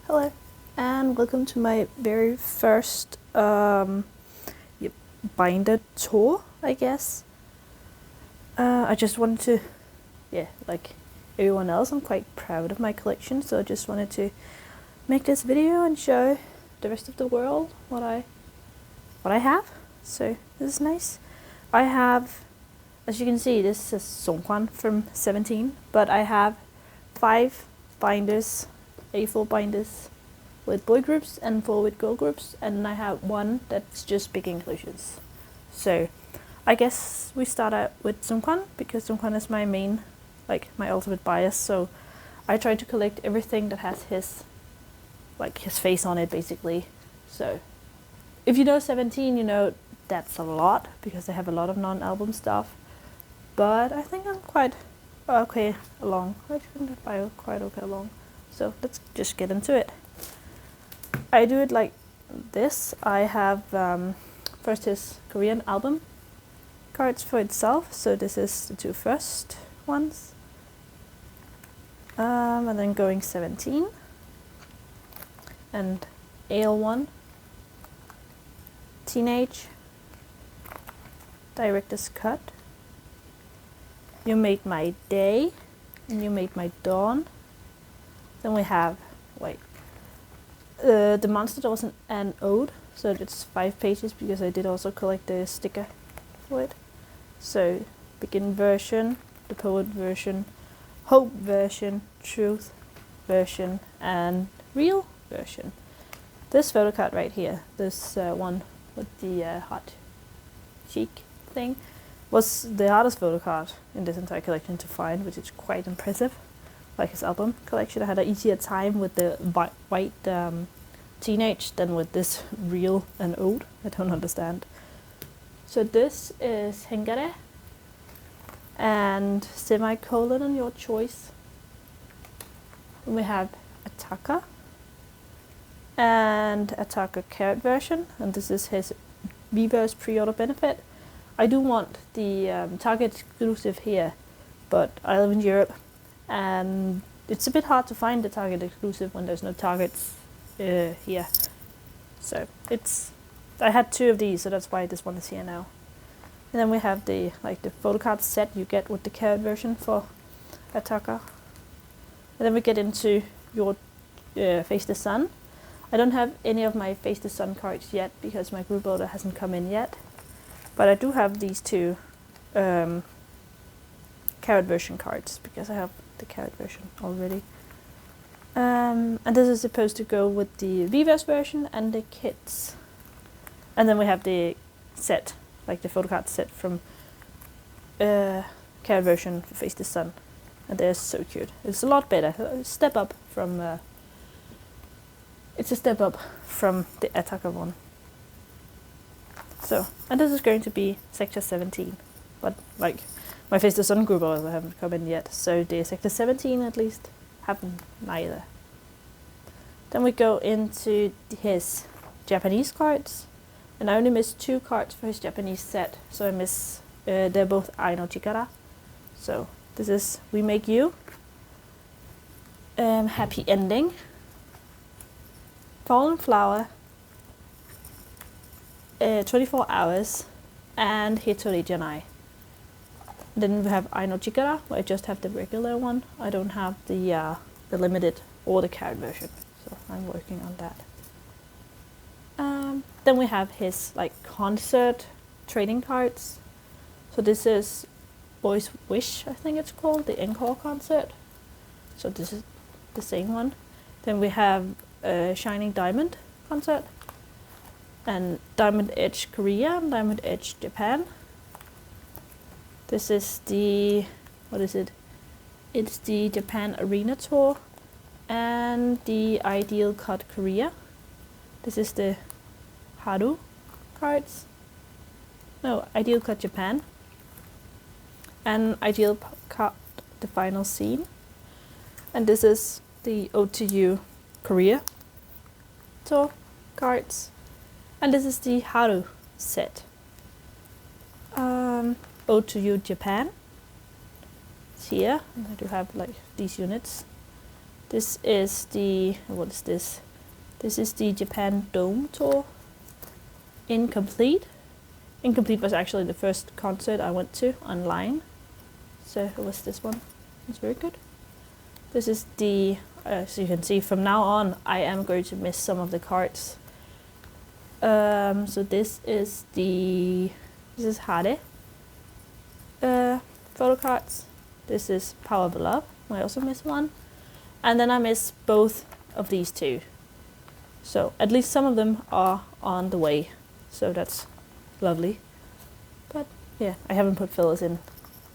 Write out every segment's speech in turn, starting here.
Hello, and welcome to my very first binder tour, I guess. I just wanted to, like everyone else, I'm quite proud of my collection, so I just wanted to make this video and show the rest of the world what I have. So this is nice. I have, as you can see, this is Seungkwan from 17, but I have 5 binders, A4 binders with boy groups and 4 with girl groups, and I have 1 that's just big inclusions. So I guess we start out with Seungkwan because Seungkwan is my main, like my ultimate bias. So I try to collect everything that has his face on it, basically. So if you know 17, you know that's a lot because I have a lot of non-album stuff. But I think I'm quite okay along. I think I'm quite okay along. So let's just get into it. I do it like this. I have first his Korean album cards for itself. So this is the 2 first ones. And then going 17 and AL1, Teenage, Director's Cut, You Made My Day, and You Made My Dawn. Then we have, the Monster Dolls and Ode, so it's 5 pages because I did also collect the sticker for it. So Begin version, the Poet version, Hope version, Truth version, and Real version. This photo card right here, this one with the hot cheek thing, was the hardest photo card in this entire collection to find, which is quite impressive. Like his album collection, I had an easier time with the white Teenage than with this Real and Ode. I don't understand. So this is Hengare and semicolon on your choice. Then we have Attacker and Attacker Carrot version, and this is his Weverse pre-order benefit. I do want the Target exclusive here, but I live in Europe and it's a bit hard to find the Target exclusive when there's no Targets here. So I had 2 of these, so that's why this one is here now. And then we have the photocard set you get with the Carrot version for Attacker. And then we get into your Face the Sun. I don't have any of my Face the Sun cards yet because my group order hasn't come in yet. But I do have these 2 Carrot version cards because I have the Carrot version already. And this is supposed to go with the Weverse version and the kits. And then we have the set, like the photocard set from Carrot version for Face the Sun. And they're so cute. It's a lot better. It's a step up from the Attacker one. So, and this is going to be Sector 17. But like my Face the Sun group orders haven't come in yet, so the Sector 17 at least haven't neither. Then we go into his Japanese cards, and I only missed 2 cards for his Japanese set, so I miss, they're both Ai no Chikara. So this is We Make You, Happy Ending, Fallen Flower, 24 Hours, and Hitori Janai. Then we have Ai no Chikara, where I just have the regular one. I don't have the limited or the Carrot version, so I'm working on that. Then we have his concert trading cards. So this is Boys Wish, I think it's called, the Encore concert. So this is the same one. Then we have Shining Diamond concert, and Diamond Edge Korea, and Diamond Edge Japan. This is the, what is it? It's the Japan Arena Tour and the Ideal Cut Korea. This is the Haru cards. No, Ideal Cut Japan. And Ideal Cut The Final Scene. And this is the Ode to You Korea Tour cards. And this is the Haru set. Ode to You Japan. It's here. And I do have these units. This is the, what is this? This is the Japan Dome Tour. Incomplete. Incomplete was actually the first concert I went to online. So it was this one. It's very good. This is the, as you can see, from now on, I am going to miss some of the cards. So this is Hade Photocards. This is Power of Love. I also miss one. And then I miss both of these two. So at least some of them are on the way. So that's lovely. But yeah, I haven't put fillers in.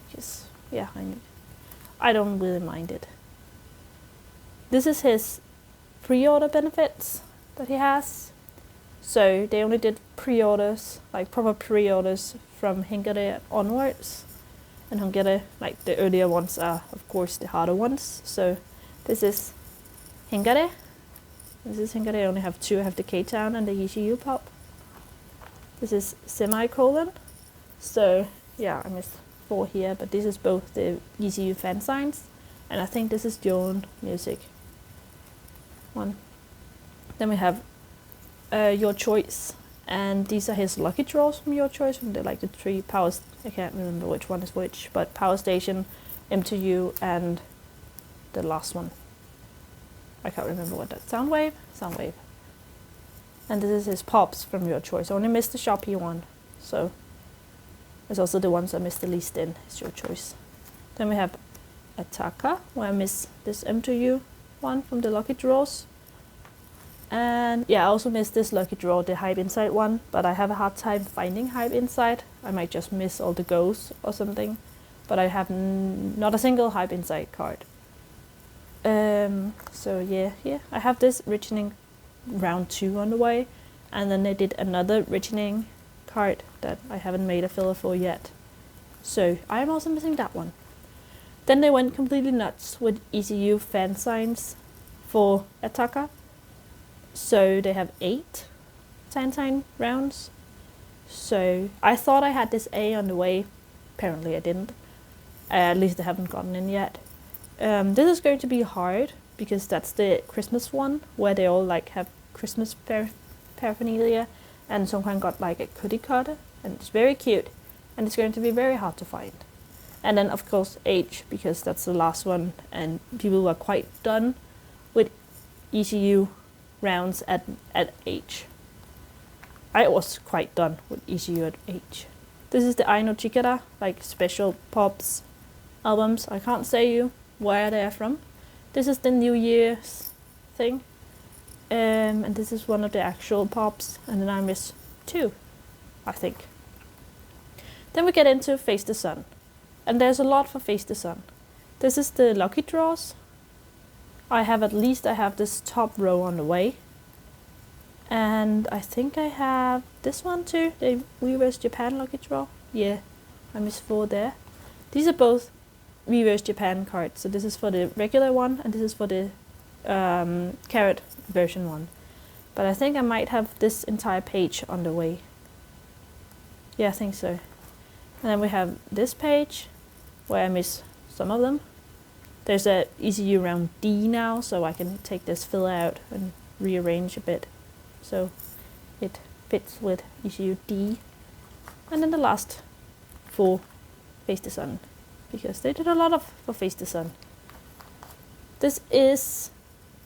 Because yeah, I don't really mind it. This is his pre-order benefits that he has. So they only did pre-orders, like proper pre-orders from Hingare onwards. And Hingare, like the earlier ones are of course the harder ones. So this is Hingare. This is Hingare. I only have two. I have the K-Town and the ECU Pop. This is Semicolon. So yeah, I missed 4 here, but this is both the ECU fan signs, and I think this is Joan Music one. Then we have Your Choice, and these are his lucky draws from Your Choice, from the like the 3 powers. I can't remember which one is which, but Power Station, M2U, and the last one. I can't remember what that. Soundwave. And this is his pops from Your Choice. I only missed the Shopee one, so it's also the ones I missed the least in. It's Your Choice. Then we have Ataka, where I miss this M2U one from the lucky draws. And yeah, I also missed this lucky draw, the Hype Inside one, but I have a hard time finding Hype Inside. I might just miss all the goes or something, but I have not a single Hype Inside card. So yeah, I have this Richening round 2 on the way, and then they did another Richening card that I haven't made a filler for yet. So I am also missing that one. Then they went completely nuts with ECU fan signs for Ataka. So they have 8 fan sign rounds. So I thought I had this A on the way. Apparently I didn't. At least I haven't gotten in yet. This is going to be hard because that's the Christmas one where they all like have Christmas paraphernalia, and Seungkwan got like a cookie cutter, and it's very cute, and it's going to be very hard to find. And then of course H, because that's the last one, and people were quite done with ECU rounds at H. I was quite done with ECU at H. This is the Aino Chikara, like special pops albums. I can't say you where they are from. This is the New Year's thing. And this is one of the actual pops, and then I miss 2, I think. Then we get into Face the Sun, and there's a lot for Face the Sun. This is the lucky draws. I have this top row on the way, and I think I have this one too, the Weverse Japan lucky draw. Yeah, I missed 4 there. These are both Weverse Japan cards, so this is for the regular one, and this is for the carrot version one. But I think I might have this entire page on the way. Yeah, I think so. And then we have this page where I miss some of them. There's a ECU round D now, so I can take this filler out and rearrange a bit so it fits with ECU D. And then the last 4 Face the Sun, because they did a lot for Face the Sun. This is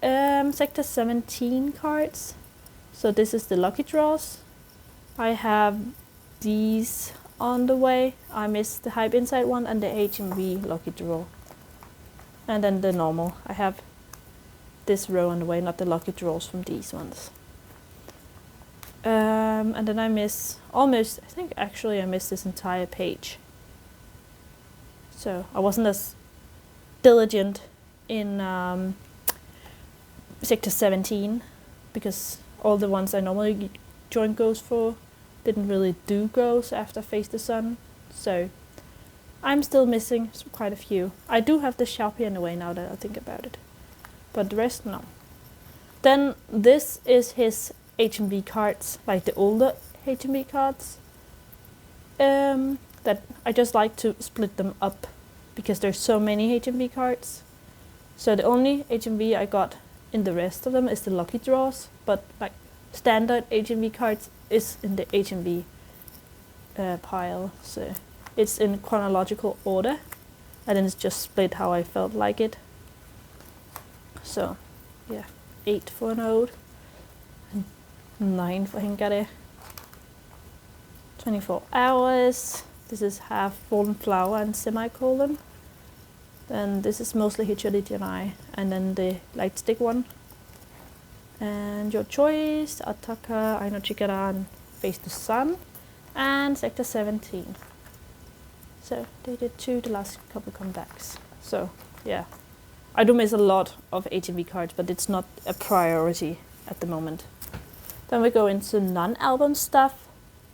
Sector 17 cards. So this is the lucky draws. I have these on the way. I missed the Hype Inside one and the HMV lucky draw. And then the normal. I have this row on the way, not the lucky draws from these ones. And then I miss almost, I think actually I missed this entire page. So I wasn't as diligent in Sector 17 because all the ones I normally join goes for didn't really do goes after Face the Sun. So I'm still missing quite a few. I do have the Shopee in the way now that I think about it, but the rest no. Then this is his HMV cards, like the older HMV cards. That I just like to split them up because there's so many HMV cards. So the only HMV I got in the rest of them is the lucky draws, but like standard HMV cards is in the HMV pile. So it's in chronological order, and then it's just split how I felt like it. So yeah, 8 for an ode, and 9 for Hengare. 24 hours. This is half fallen flower and semicolon. Then this is mostly Hichori, and then the light stick one. And your choice, Ataka, Aino Chikara, and Face the Sun, and Sector 17. So they did 2 the last couple comebacks. So yeah, I do miss a lot of HMV cards, but it's not a priority at the moment. Then we go into non-album stuff.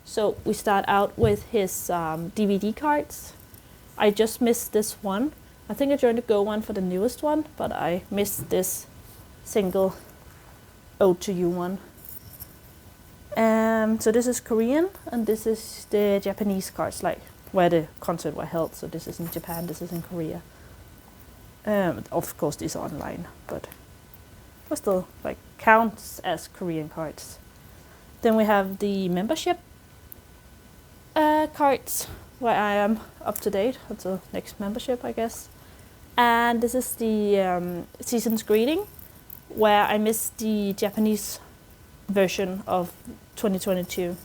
So we start out with his DVD cards. I just missed this one. I think I joined the Go one for the newest one, but I missed this single Ode to You one. So this is Korean, and this is the Japanese cards, like where the concert was held. So this is in Japan, this is in Korea. Of course, these are online, but still like counts as Korean cards. Then we have the membership cards, where I am up to date until next membership, I guess. And this is the season's greeting, where I missed the Japanese version of 2022.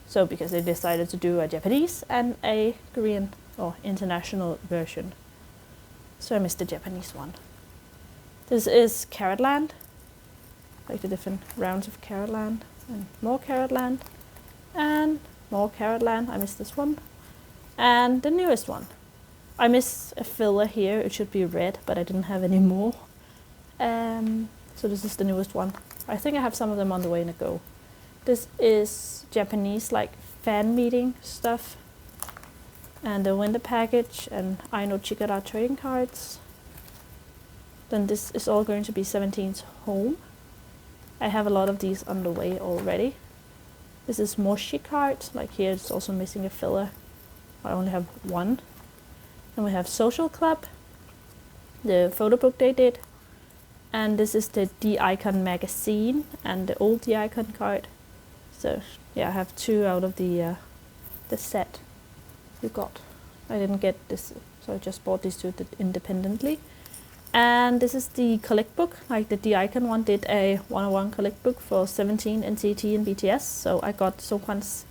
So because they decided to do a Japanese and a Korean or international version. So I missed the Japanese one. This is Carrotland, like the different rounds of Carrotland, and more Carrotland, and more Carrotland. I missed this one. And the newest one. I missed a filler here, it should be red, but I didn't have any more. So this is the newest one. I think I have some of them on the way to go. This is Japanese, like fan meeting stuff. And the winter package, and Aino Chikara trading cards. Then this is all going to be 17's home. I have a lot of these on the way already. This is Moshi cards, like here it's also missing a filler. I only have one. Then we have Social Club, the photo book they did. And this is the D-Icon magazine and the old D-Icon card. So yeah, I have 2 out of the set you got. I didn't get this, so I just bought these 2 independently. And this is the collect book, like the D-Icon one did a 101 collect book for 17 NCT and BTS. So I got Seungkwan's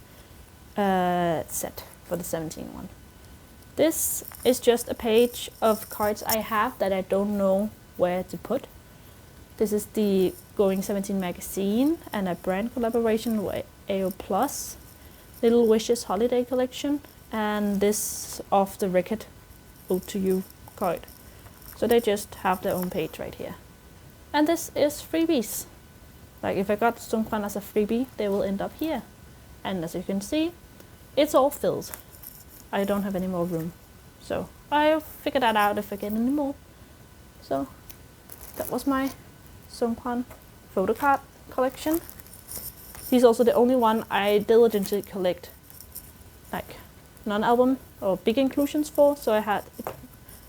set for the 17 one. This is just a page of cards I have that I don't know where to put. This is the Going 17 magazine and a brand collaboration with AO Plus, Little Wishes holiday collection, and this Off the Record Ode to You card. So they just have their own page right here. And this is freebies. Like if I got Seungkwan as a freebie, they will end up here. And as you can see, it's all filled. I don't have any more room. So I'll figure that out if I get any more. So that was my Seungkwan photocard collection. He's also the only one I diligently collect like non-album or big inclusions for. So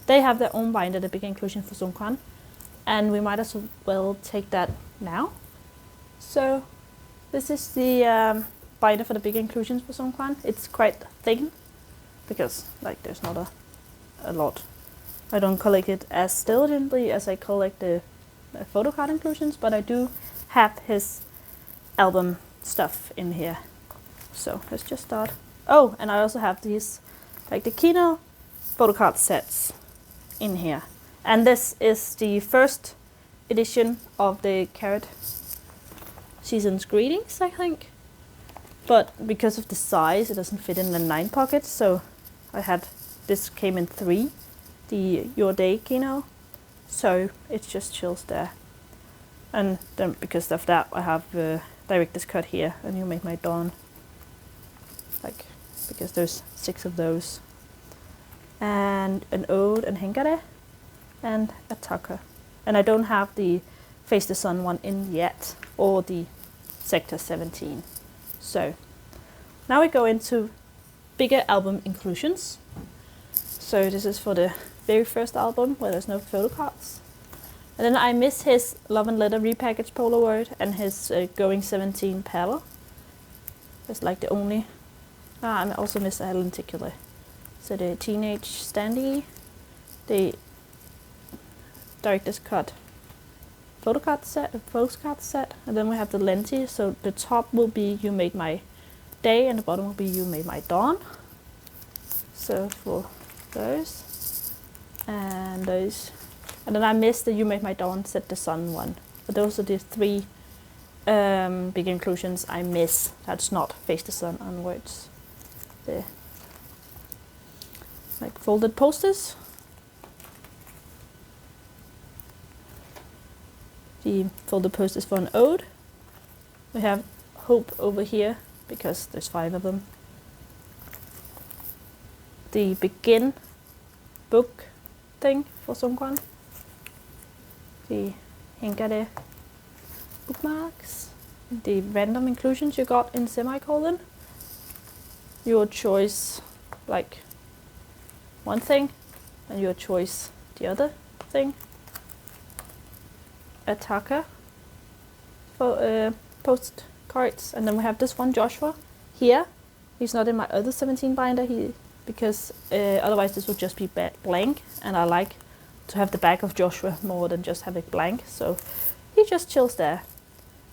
they have their own binder, the big inclusion for Seungkwan, and we might as well take that now. So this is the binder for the big inclusions for Seungkwan. It's quite thin because like there's not a lot. I don't collect it as diligently as I collect the photo card inclusions, but I do have his album stuff in here. So let's just start. Oh, and I also have these, like the Kino photo card sets in here. And this is the first edition of the Carrot Season's Greetings, I think. But because of the size, it doesn't fit in the 9 pockets, so this came in 3, the Your Day Kino. So it just chills there. And then because of that, I have director's cut here, and You Make My Dawn. Like, because there's 6 of those. And an Ode and Hengare, and a Tucker. And I don't have the Face the Sun one in yet, or the Sector 17. So now we go into bigger album inclusions. So this is for the very first album where there's no photo cards. And then I miss his Love and Letter repackaged Polaroid and his Going 17 paddle. That's like the only. I also miss the lenticular. So the Teenage Standee, the Director's Cut Photocard set, and then we have the lenti. So the top will be You Made My Day, and the bottom will be You Made My Dawn. So for those and those, and then I missed the You Made My Dawn Set the Sun one. But those are the three big inclusions I miss. That's not Face the Sun onwards. The like folded posters. The folded posters for an ode. We have Hope over here because there's 5 of them. The Begin book thing for Seungkwan. The Hinkade bookmarks. The random inclusions you got in semicolon. Your choice, like one thing, and your choice the other thing. Attacker for postcards, and then we have this one Joshua here. He's not in my other 17 binder because otherwise this would just be blank, and I like to have the back of Joshua more than just have it blank, so he just chills there.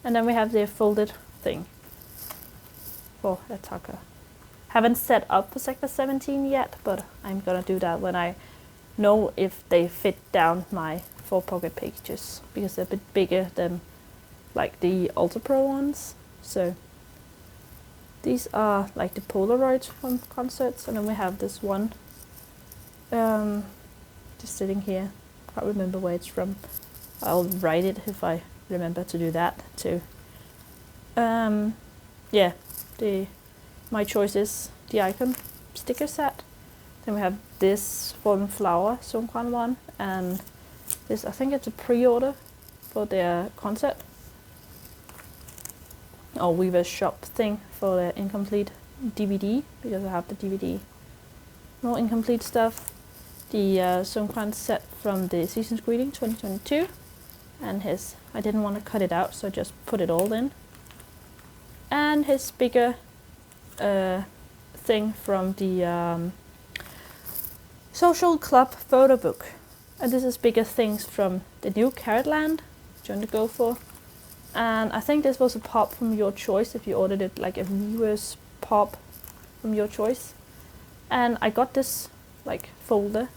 And then we have the folded thing for Attacker. Haven't set up for Sector 17 yet, but I'm gonna do that when I know if they fit down my 4 pocket pages, because they're a bit bigger than like the Ultra Pro ones. So these are like the Polaroids from concerts, and then we have this one just sitting here. Can't remember where it's from. I'll write it if I remember to do that too. Yeah, my choice is the Icon sticker set. Then we have this Fallen Flower Seungkwan one, and this, I think it's a pre-order for their concert. Or Weaver's Shop thing for the incomplete DVD, because I have the DVD. More incomplete stuff. The Seungkwan set from the Season's Greeting 2022. And his, I didn't want to cut it out, so I just put it all in. And his bigger thing from the Social Club photo book. And this is bigger things from the new Carrotland, which I'm going to go for. And I think this was a pop from your choice if you ordered it, like a reverse pop from your choice. And I got this like folder,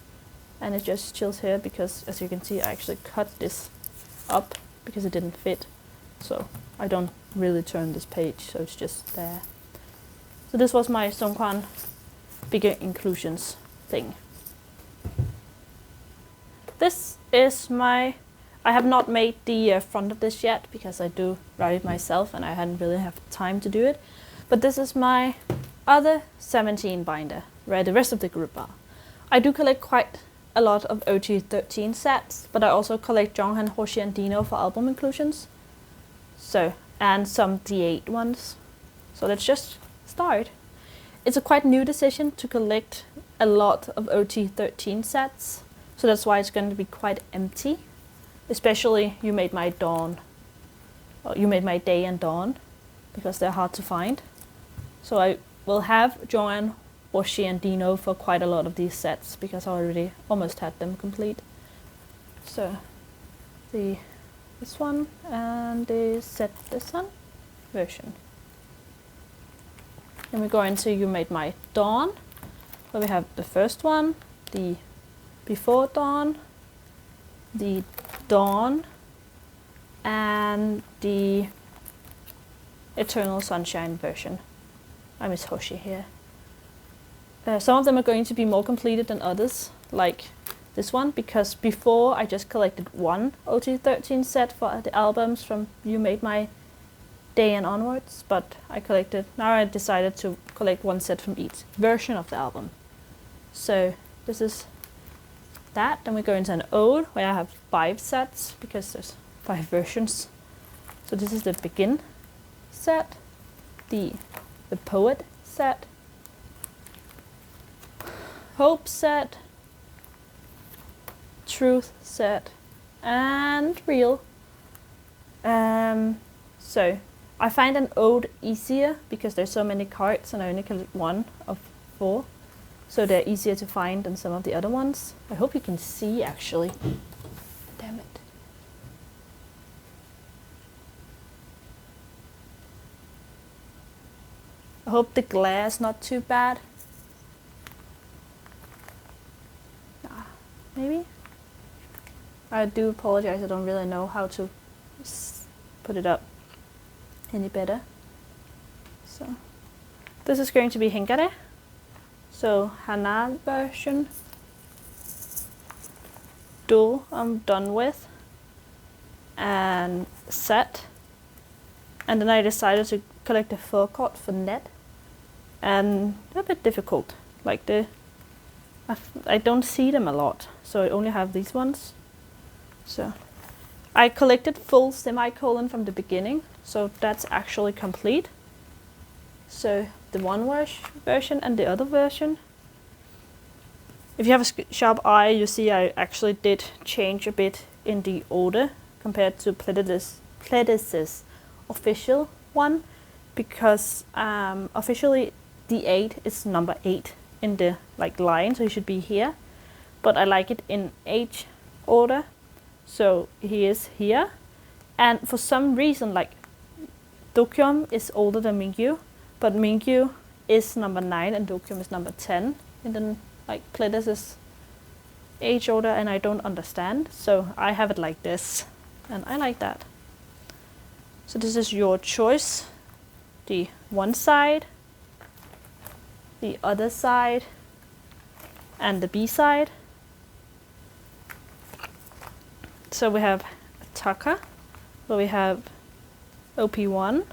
and it just chills here because, as you can see, I actually cut this up because it didn't fit. So I don't really turn this page, so it's just there. So this was my Seungkwan bigger inclusions thing. This is my, I have not made the front of this yet because I do write it myself and I hadn't really had time to do it. But this is my other 17 binder, where the rest of the group are. I do collect quite a lot of OT13 sets, but I also collect Jonghan, Hoshi and Dino for album inclusions. So, and some D8 ones. So let's just start. It's a quite new decision to collect a lot of OT13 sets. So that's why it's going to be quite empty. Especially You Made My Dawn, or You Made My Day and Dawn, because they're hard to find. So I will have Joanne, Hoshi and Dino for quite a lot of these sets, because I already almost had them complete. So this one and the Set the Sun version. Then we go into You Made My Dawn, where we have the first one, the Before Dawn, the Dawn, and the Eternal Sunshine version. I miss Hoshi here. Some of them are going to be more completed than others, like this one, because before I just collected one OT13 set for the albums from You Made My Day and onwards, but now I decided to collect one set from each version of the album. So this is that. Then we go into an ode, where I have 5 sets, because there's 5 versions. So this is the Begin set, the Poet set, Hope set, Truth set, and real. So I find an ode easier because there's so many cards and I only collect 1 of 4. So they're easier to find than some of the other ones. I hope you can see actually. Damn it. I hope the glare is not too bad. Maybe? I do apologize, I don't really know how to put it up any better. So this is going to be Hengare. So Hana version. Do I'm done with. And set. And then I decided to collect a Photocard for net. And they're a bit difficult. Like I don't see them a lot, so I only have these ones. So I collected full semicolon from the beginning, so that's actually complete. So the one version and the other version. If you have a sharp eye, you see I actually did change a bit in the order compared to Pledis's official one, because officially the 8 is number 8 in the line, so he should be here, but I like it in age order, so he is here. And for some reason, Dokyeom is older than Mingyu, but Mingyu is number 9 and Dokyeom is number 10 in the Pledis's age order, and I don't understand, so I have it like this, and I like that. So this is your choice, the one side, the other side, and the B side. So we have Taka, where we have OP1,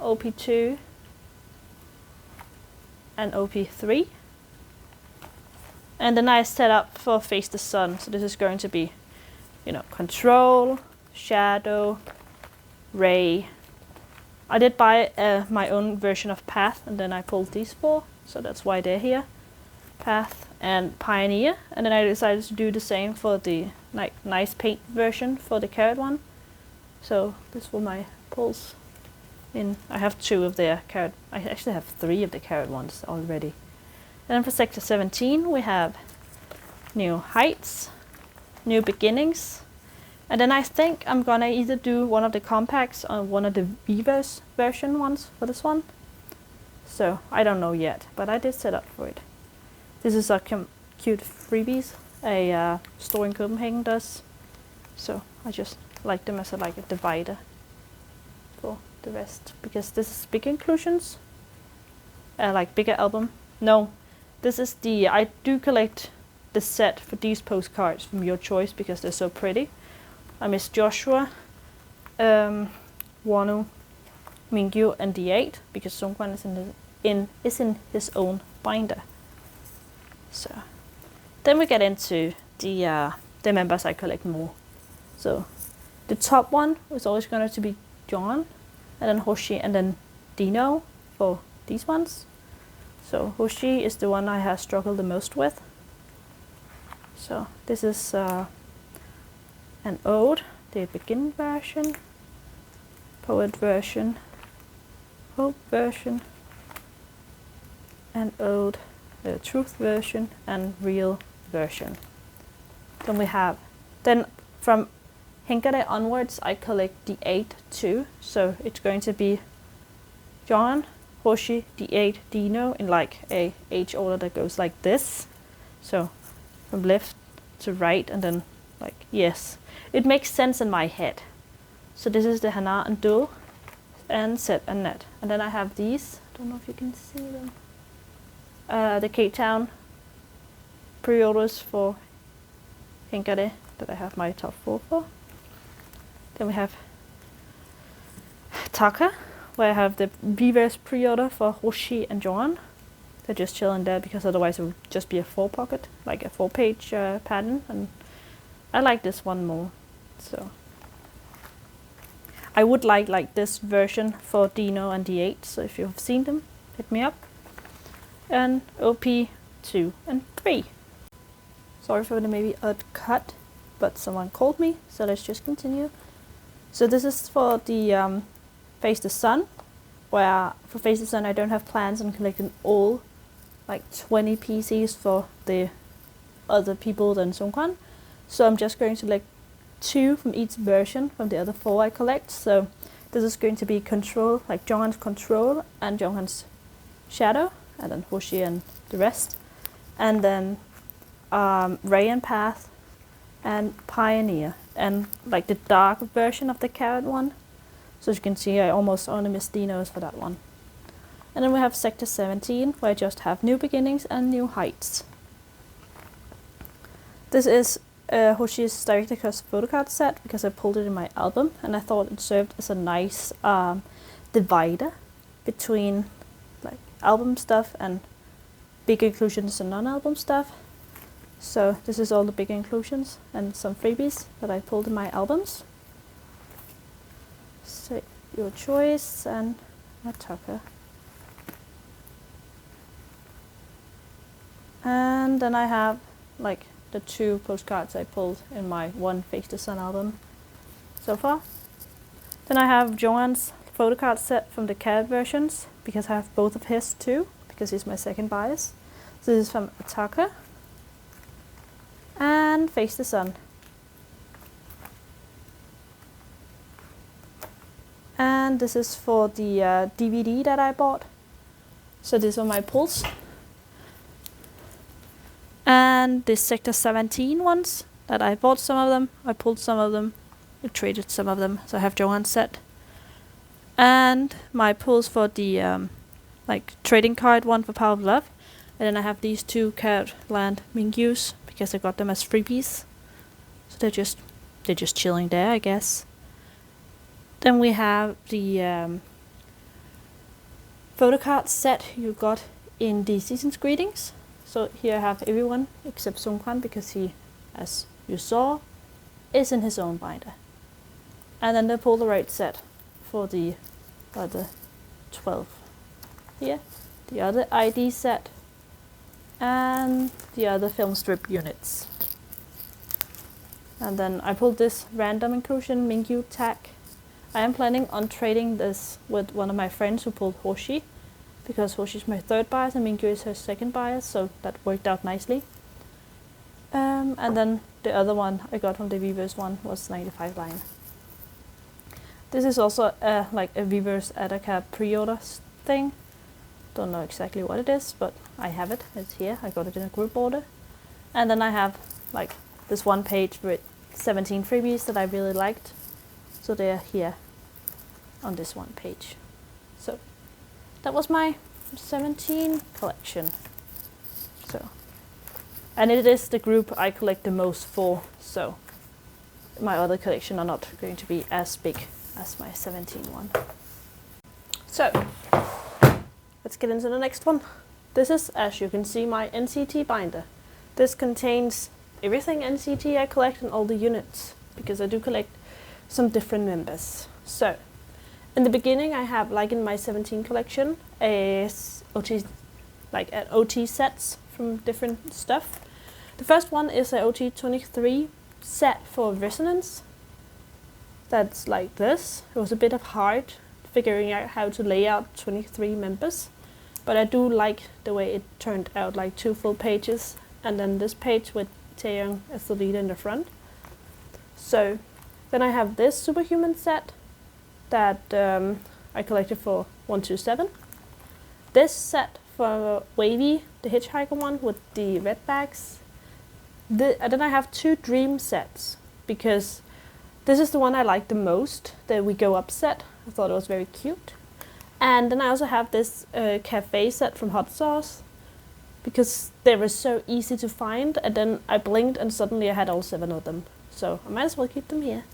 OP2, and OP3. And then I set up for Face the Sun. So this is going to be, Control, Shadow, Ray. I did buy my own version of Path, and then I pulled these 4, so that's why they're here. Path and Pioneer, and then I decided to do the same for the nice paint version for the carrot one. So this were my pulls. I have 2 of their carrot. I actually have 3 of the carrot ones already. And then for Sector 17 we have New Heights, New Beginnings. And then I think I'm gonna either do one of the compacts or one of the Viva's version ones for this one. So I don't know yet, but I did set up for it. This is a cute freebies a store in Copenhagen does. So I just like them as a divider for the rest, because this is big inclusions, bigger album. No, this is I do collect the set for these postcards from your choice because they're so pretty. I miss Joshua, Wonu, Mingyu, and D8 because Seungkwan is in his own binder. So then we get into the members I collect more. So the top one is always going to be John, and then Hoshi, and then Dino for these ones. So Hoshi is the one I have struggled the most with. So this is an ode, the begin version, poet version, hope version, and ode, the truth version, and real version. Then from Hengare onwards I collect the 8 too, so it's going to be John, Hoshi, D8, Dino in a age order that goes like this. So from left to right, and then yes. It makes sense in my head. So this is the Hana and Do, and Sep and Net. And then I have these, I don't know if you can see them. The Cape Town pre-orders for Hengare that I have my top 4 for. Then we have Taka, where I have the reverse pre-order for Hoshi and Joan. They're just chilling there because otherwise it would just be a 4-pocket, a 4-page pattern, and I like this one more. So I would like this version for Dino and D8, so if you have seen them, hit me up. And OP 2 and 3. Sorry for the maybe odd cut, but someone called me, so let's just continue. So this is for the Face the Sun, where for Face the Sun I don't have plans on collecting all like 20 PCs for the other people than Seungkwan. So I'm just going to select 2 from each version from the other 4 I collect. So this is going to be Control, like Jonghan's Control and Jonghan's Shadow, and then Hoshi and the rest. And then Ray and Path and Pioneer, and like the dark version of the carrot one. So as you can see, I almost only missed Dinos for that one. And then we have Sector 17, where I just have New Beginnings and New Heights. This is Hoshi's Director Cuts Photocard set, because I pulled it in my album, and I thought it served as a nice divider between like album stuff and big inclusions and non-album stuff. So this is all the big inclusions and some freebies that I pulled in my albums. Say Your Choice and Ataka. And then I have like the 2 postcards I pulled in my one Face the Sun album so far. Then I have Jonghan's photocard set from the carrot versions, because I have both of his too, because he's my second bias. So this is from Ataka and Face the Sun. And this is for the DVD that I bought. So these are my pulls. And this Sector 17 ones that I bought some of them, I pulled some of them, I traded some of them, so I have Jonghan's set. And my pulls for the like trading card one for Power of Love. And then I have these 2 Carrot Land Mingyus, because I got them as freebies. So they're just chilling there, I guess. Then we have the photocard set you got in the Season's Greetings. So here I have everyone except Seungkwan, because he, as you saw, is in his own binder. And then the Polaroid set for the other 12 here, the other ID set, and the other film strip units. And then I pulled this random inclusion Mingyu tag. I am planning on trading this with one of my friends who pulled Hoshi, because Hoshi's my 3rd bias and Mingyu is her 2nd bias, so that worked out nicely. And then the other one I got from the Weverse one was 95 line. This is also like a Weverse Ataka pre-order thing. Don't know exactly what it is, but I have it. It's here. I got it in a group order. And then I have like this one page with 17 freebies that I really liked. So they're here on this one page. So that was my 17 collection. So, and it is the group I collect the most for, so my other collection are not going to be as big as my 17 one. So let's get into the next one. This is, as you can see, my NCT binder. This contains everything NCT I collect and all the units, because I do collect some different members. So in the beginning I have, like in my 17 collection, OT sets from different stuff. The first one is a OT23 set for Resonance. That's like this. It was a bit of hard figuring out how to lay out 23 members, but I do like the way it turned out, like 2 full pages and then this page with Taeyong as the leader in the front. So then I have this Superhuman set that I collected for 127. This set for Wavy, the Hitchhiker one with the red bags. And then I have 2 Dream sets, because this is the one I like the most, the We Go Up set. I thought it was very cute. And then I also have this cafe set from Hot Sauce, because they were so easy to find, and then I blinked and suddenly I had all 7 of them. So I might as well keep them here.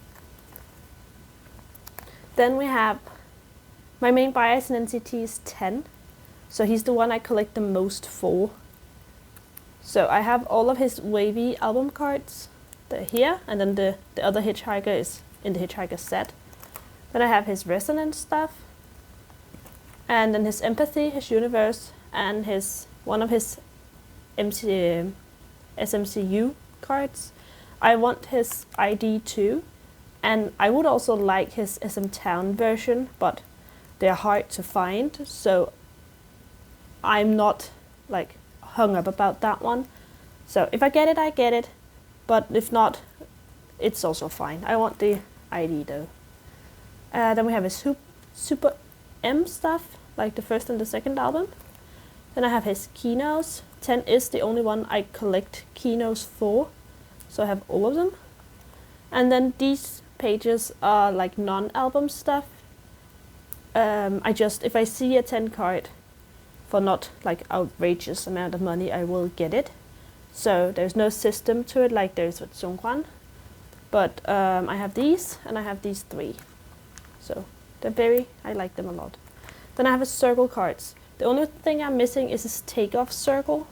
Then we have my main bias in NCT is 10. So he's the one I collect the most for. So I have all of his Wavy album cards. They're here, and then the other Hitchhiker is in the Hitchhiker set. Then I have his Resonance stuff, and then his Empathy, his Universe, and one of his SMCU cards. I want his ID too, and I would also like his SM Town version, but they're hard to find, so I'm not like hung up about that one. So if I get it, I get it, but if not, it's also fine. I want the ID though. Then we have his Super M stuff, like the first and the second album. Then I have his Keynotes. 10 is the only one I collect Keynotes for, so I have all of them. And then these pages are like non-album stuff. If I see a 10 card for not like outrageous amount of money, I will get it. So there's no system to it like there's with Seungkwan. But I have these, and I have these 3. So I like them a lot. Then I have his circle cards. The only thing I'm missing is his takeoff circle.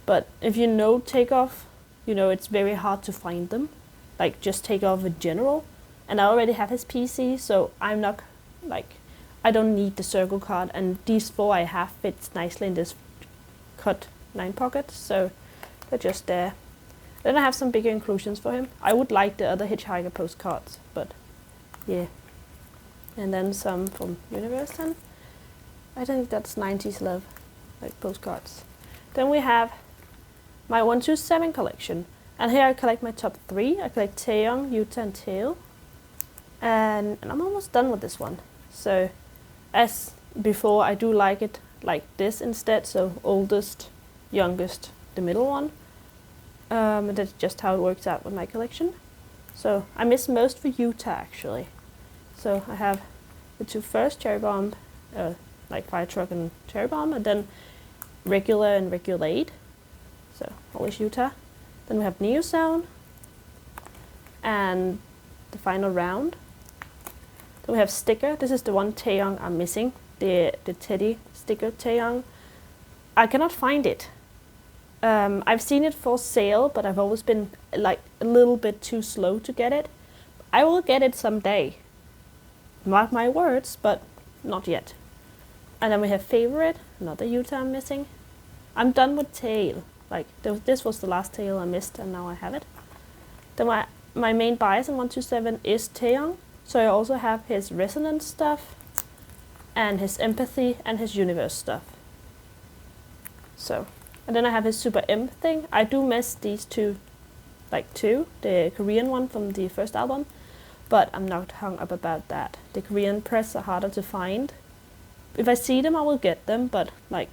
But if you know takeoff, you know it's very hard to find them. Like just takeoff in general. And I already have his PC, so I'm not like, I don't need the circle card. And these 4 I have fits nicely in this cut 9 pocket, so they're just there. Then I have some bigger inclusions for him. I would like the other Hitchhiker postcards, but yeah. And then some from Universe then. I think that's 90s love, like postcards. Then we have my 127 collection. And here I collect my top 3. I collect Taeyong, Yuta, and Tail. And I'm almost done with this one. So as before, I do like it like this instead. So oldest, youngest, the middle one. And that's just how it works out with my collection. So I miss most for Yuta actually. So I have the 2 first, Cherry Bomb, like Fire Truck and Cherry Bomb, and then Regular and Regulate. So always Yuta. Then we have Neo Sound and the final round. Then we have Sticker. This is the one Taeyong I'm missing, the Teddy sticker Taeyong. I cannot find it. I've seen it for sale, but I've always been like a little bit too slow to get it. I will get it someday. Mark my words, but not yet. And then we have Favorite, another Yuta I'm missing. I'm done with Tail. Like this was the last Tail I missed, and now I have it. Then my main bias in 127 is Taeyong, so I also have his Resonance stuff, and his Empathy, and his Universe stuff. So, and then I have his Super M thing. I do miss these 2, like 2, the Korean one from the first album, but I'm not hung up about that. The Korean press are harder to find. If I see them, I will get them, but like,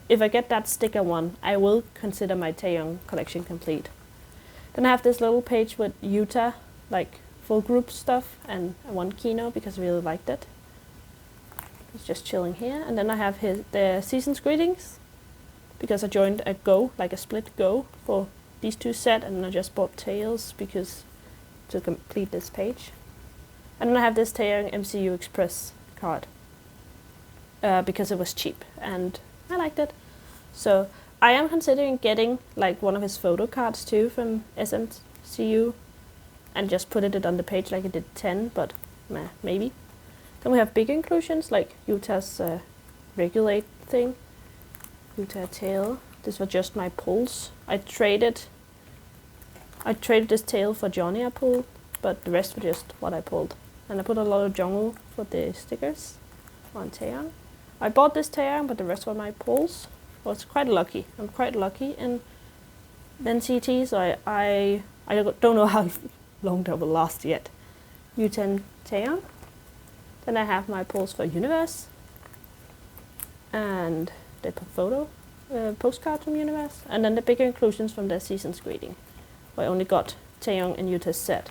if I get that sticker one, I will consider my Taeyong collection complete. Then I have this little page with Yuta, like full group stuff, and one Kino because I really liked it. It's just chilling here. And then I have the Season's Greetings, because I joined a Go, like a split Go for these 2 sets, and I just bought Tails because to complete this page. And then I have this Taeyong MCU Express card because it was cheap and I liked it. So I am considering getting like one of his photo cards too from SMCU and just put it on the page like I did 10, but maybe. Then we have big inclusions like Yuta's Regulate thing, Yuta Tail. This was just my pulls. I traded this Tail for Johnny I pulled, but the rest were just what I pulled. And I put a lot of Jungwoo for the stickers on Taeyong. I bought this Taeyong, but the rest were my pulls. Well, it's quite lucky. I'm quite lucky in NCT, so I don't know how long that will last yet. U10 Taeyong. Then I have my pulls for Universe. And the postcard from Universe. And then the bigger inclusions from the Season's Greeting, where I only got Taeyong and Yuta's set.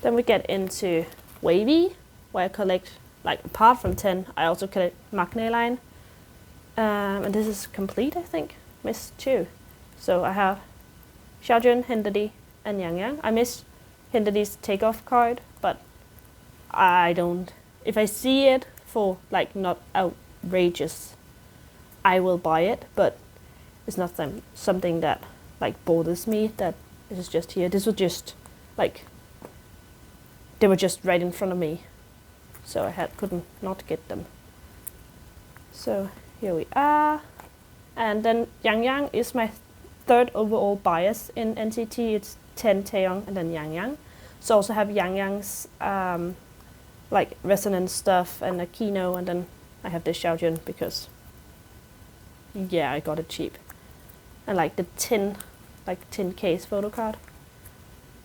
Then we get into Wavy, where I collect, like apart from 10, I also collect Magne Line. And this is complete, I think. Miss 2. So I have Xiaojun, Hindadi, and Yang Yang. I miss Hindadi's takeoff card, but I don't. If I see it for like not outrageous, I will buy it, but it's not something that like bothers me that this is just here. This was just like, they were just right in front of me, so I couldn't not get them. So here we are. And then Yang Yang is my third overall bias in NCT. It's 10 Taeyong and then Yang Yang. So I also have Yang Yang's like resonance stuff and a Kino, and then I have this Xiaojun because yeah, I got it cheap. And like the tin case Photocard.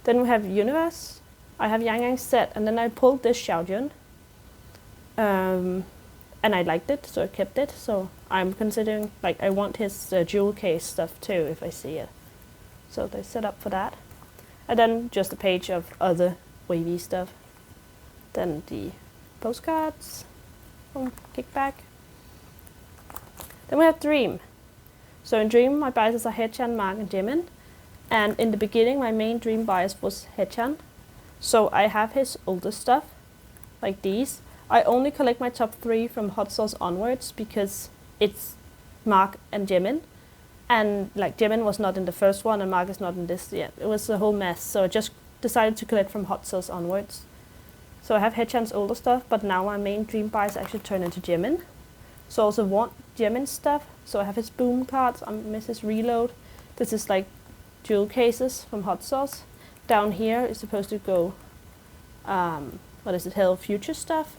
Then we have Universe. I have Yang Yang set, and then I pulled this Xiaojun. And I liked it, so I kept it. So I'm considering, like, I want his jewel case stuff too, if I see it. So they set up for that. And then just a page of other wavy stuff. Then the postcards from Kickback. Then we have Dream. So in Dream, my biases are Haechan, Mark, and Jimin. And in the beginning, my main Dream bias was Haechan. So I have his older stuff, like these. I only collect my top 3 from Hot Sauce onwards because it's Mark and Jimin. And like Jimin was not in the first one and Mark is not in this yet. It was a whole mess, so I just decided to collect from Hot Sauce onwards. So I have Haechan's older stuff, but now my main Dream bias actually turned into Jimin. So I also want Jimin's stuff. So I have his Boom cards, I miss his Reload. This is like jewel cases from Hot Sauce. Down here is supposed to go, what is it, Hello Future stuff.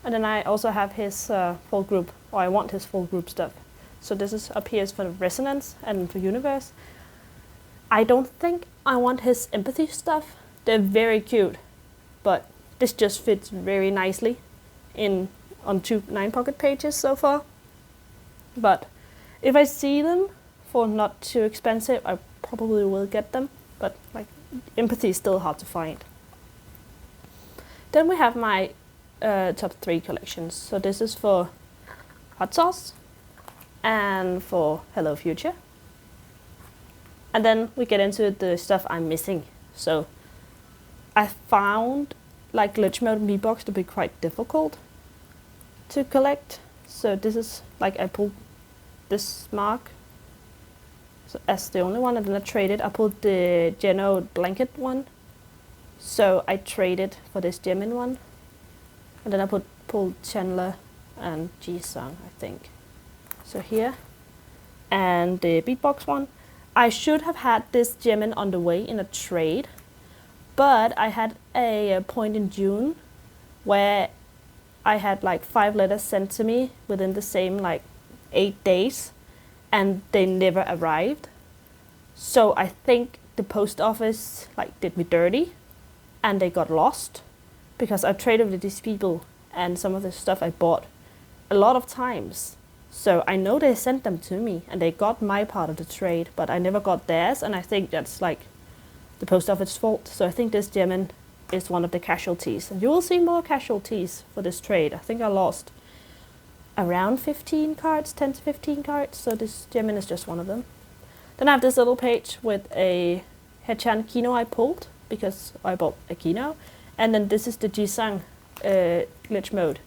And then I also have his full group, or I want his full group stuff. So this is up here is for Resonance and for Universe. I don't think I want his Empathy stuff. They're very cute, but this just fits very nicely on 2 9-pocket pages so far. But if I see them for not too expensive, I probably will get them. But like Empathy is still hard to find. Then we have my top 3 collections. So this is for Hot Sauce and for Hello Future. And then we get into the stuff I'm missing. So I found like glitch mode and V-Box to be quite difficult to collect. So this is like I pulled this Mark so as the only one, and then I traded. I pulled the Geno blanket one. So I traded for this Jimin one. And then I pulled Chandler and Jisung, I think. So here. And the beatbox one. I should have had this Jimin on the way in a trade. But I had a point in June where I had like 5 letters sent to me within the same like 8 days. And they never arrived. So I think the post office like did me dirty. And they got lost. Because I traded with these people and some of the stuff I bought a lot of times. So I know they sent them to me and they got my part of the trade, but I never got theirs, and I think that's like the post office's fault. So I think this Jimin is one of the casualties. And you will see more casualties for this trade. I think I lost around 15 cards, 10 to 15 cards, so this Jimin is just one of them. Then I have this little page with a Haechan Kino I pulled because I bought a Kino. And then this is the Jisung glitch mode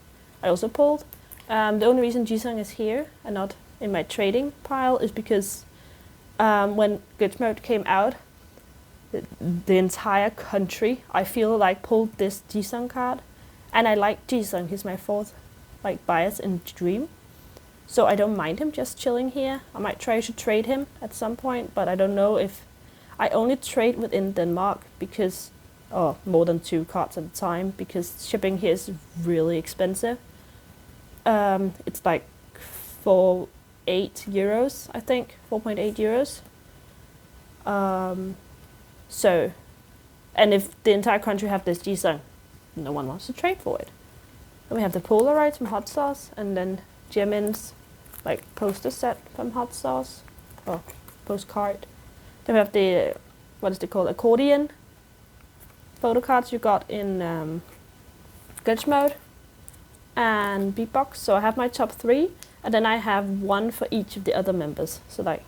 I also pulled. The only reason Jisung is here and not in my trading pile is because when glitch mode came out, the entire country, I feel like, pulled this Jisung card. And I like Jisung, he's my 4th like bias in Dream. So I don't mind him just chilling here. I might try to trade him at some point, but I don't know if... I only trade within Denmark because... or more than 2 cards at a time, because shipping here is really expensive. It's like 4.8 euros, I think, 4.8 euros. So, and if the entire country have this Jisung, no one wants to trade for it. And we have the Polaroids from Hot Sauce, and then Jimin's like poster set from Hot Sauce, or postcard. Then we have the, what is it called, accordion photo cards you got in glitch mode and beatbox. So I have my top 3, and then I have 1 for each of the other members. So like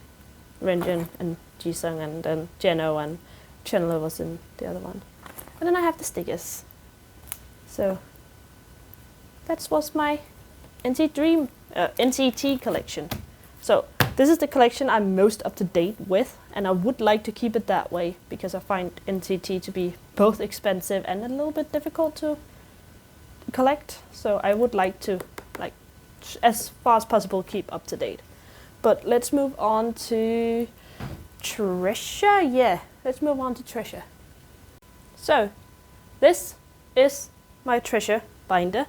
Renjun and Jisung, and then Geno and Chandler was in the other one. And then I have the stickers. So that was my NCT collection. So this is the collection I'm most up to date with, and I would like to keep it that way because I find NCT to be both expensive and a little bit difficult to collect. So I would like to, like, as far as possible, keep up to date. But let's move on to treasure. Yeah, let's move on to treasure. So, this is my treasure binder.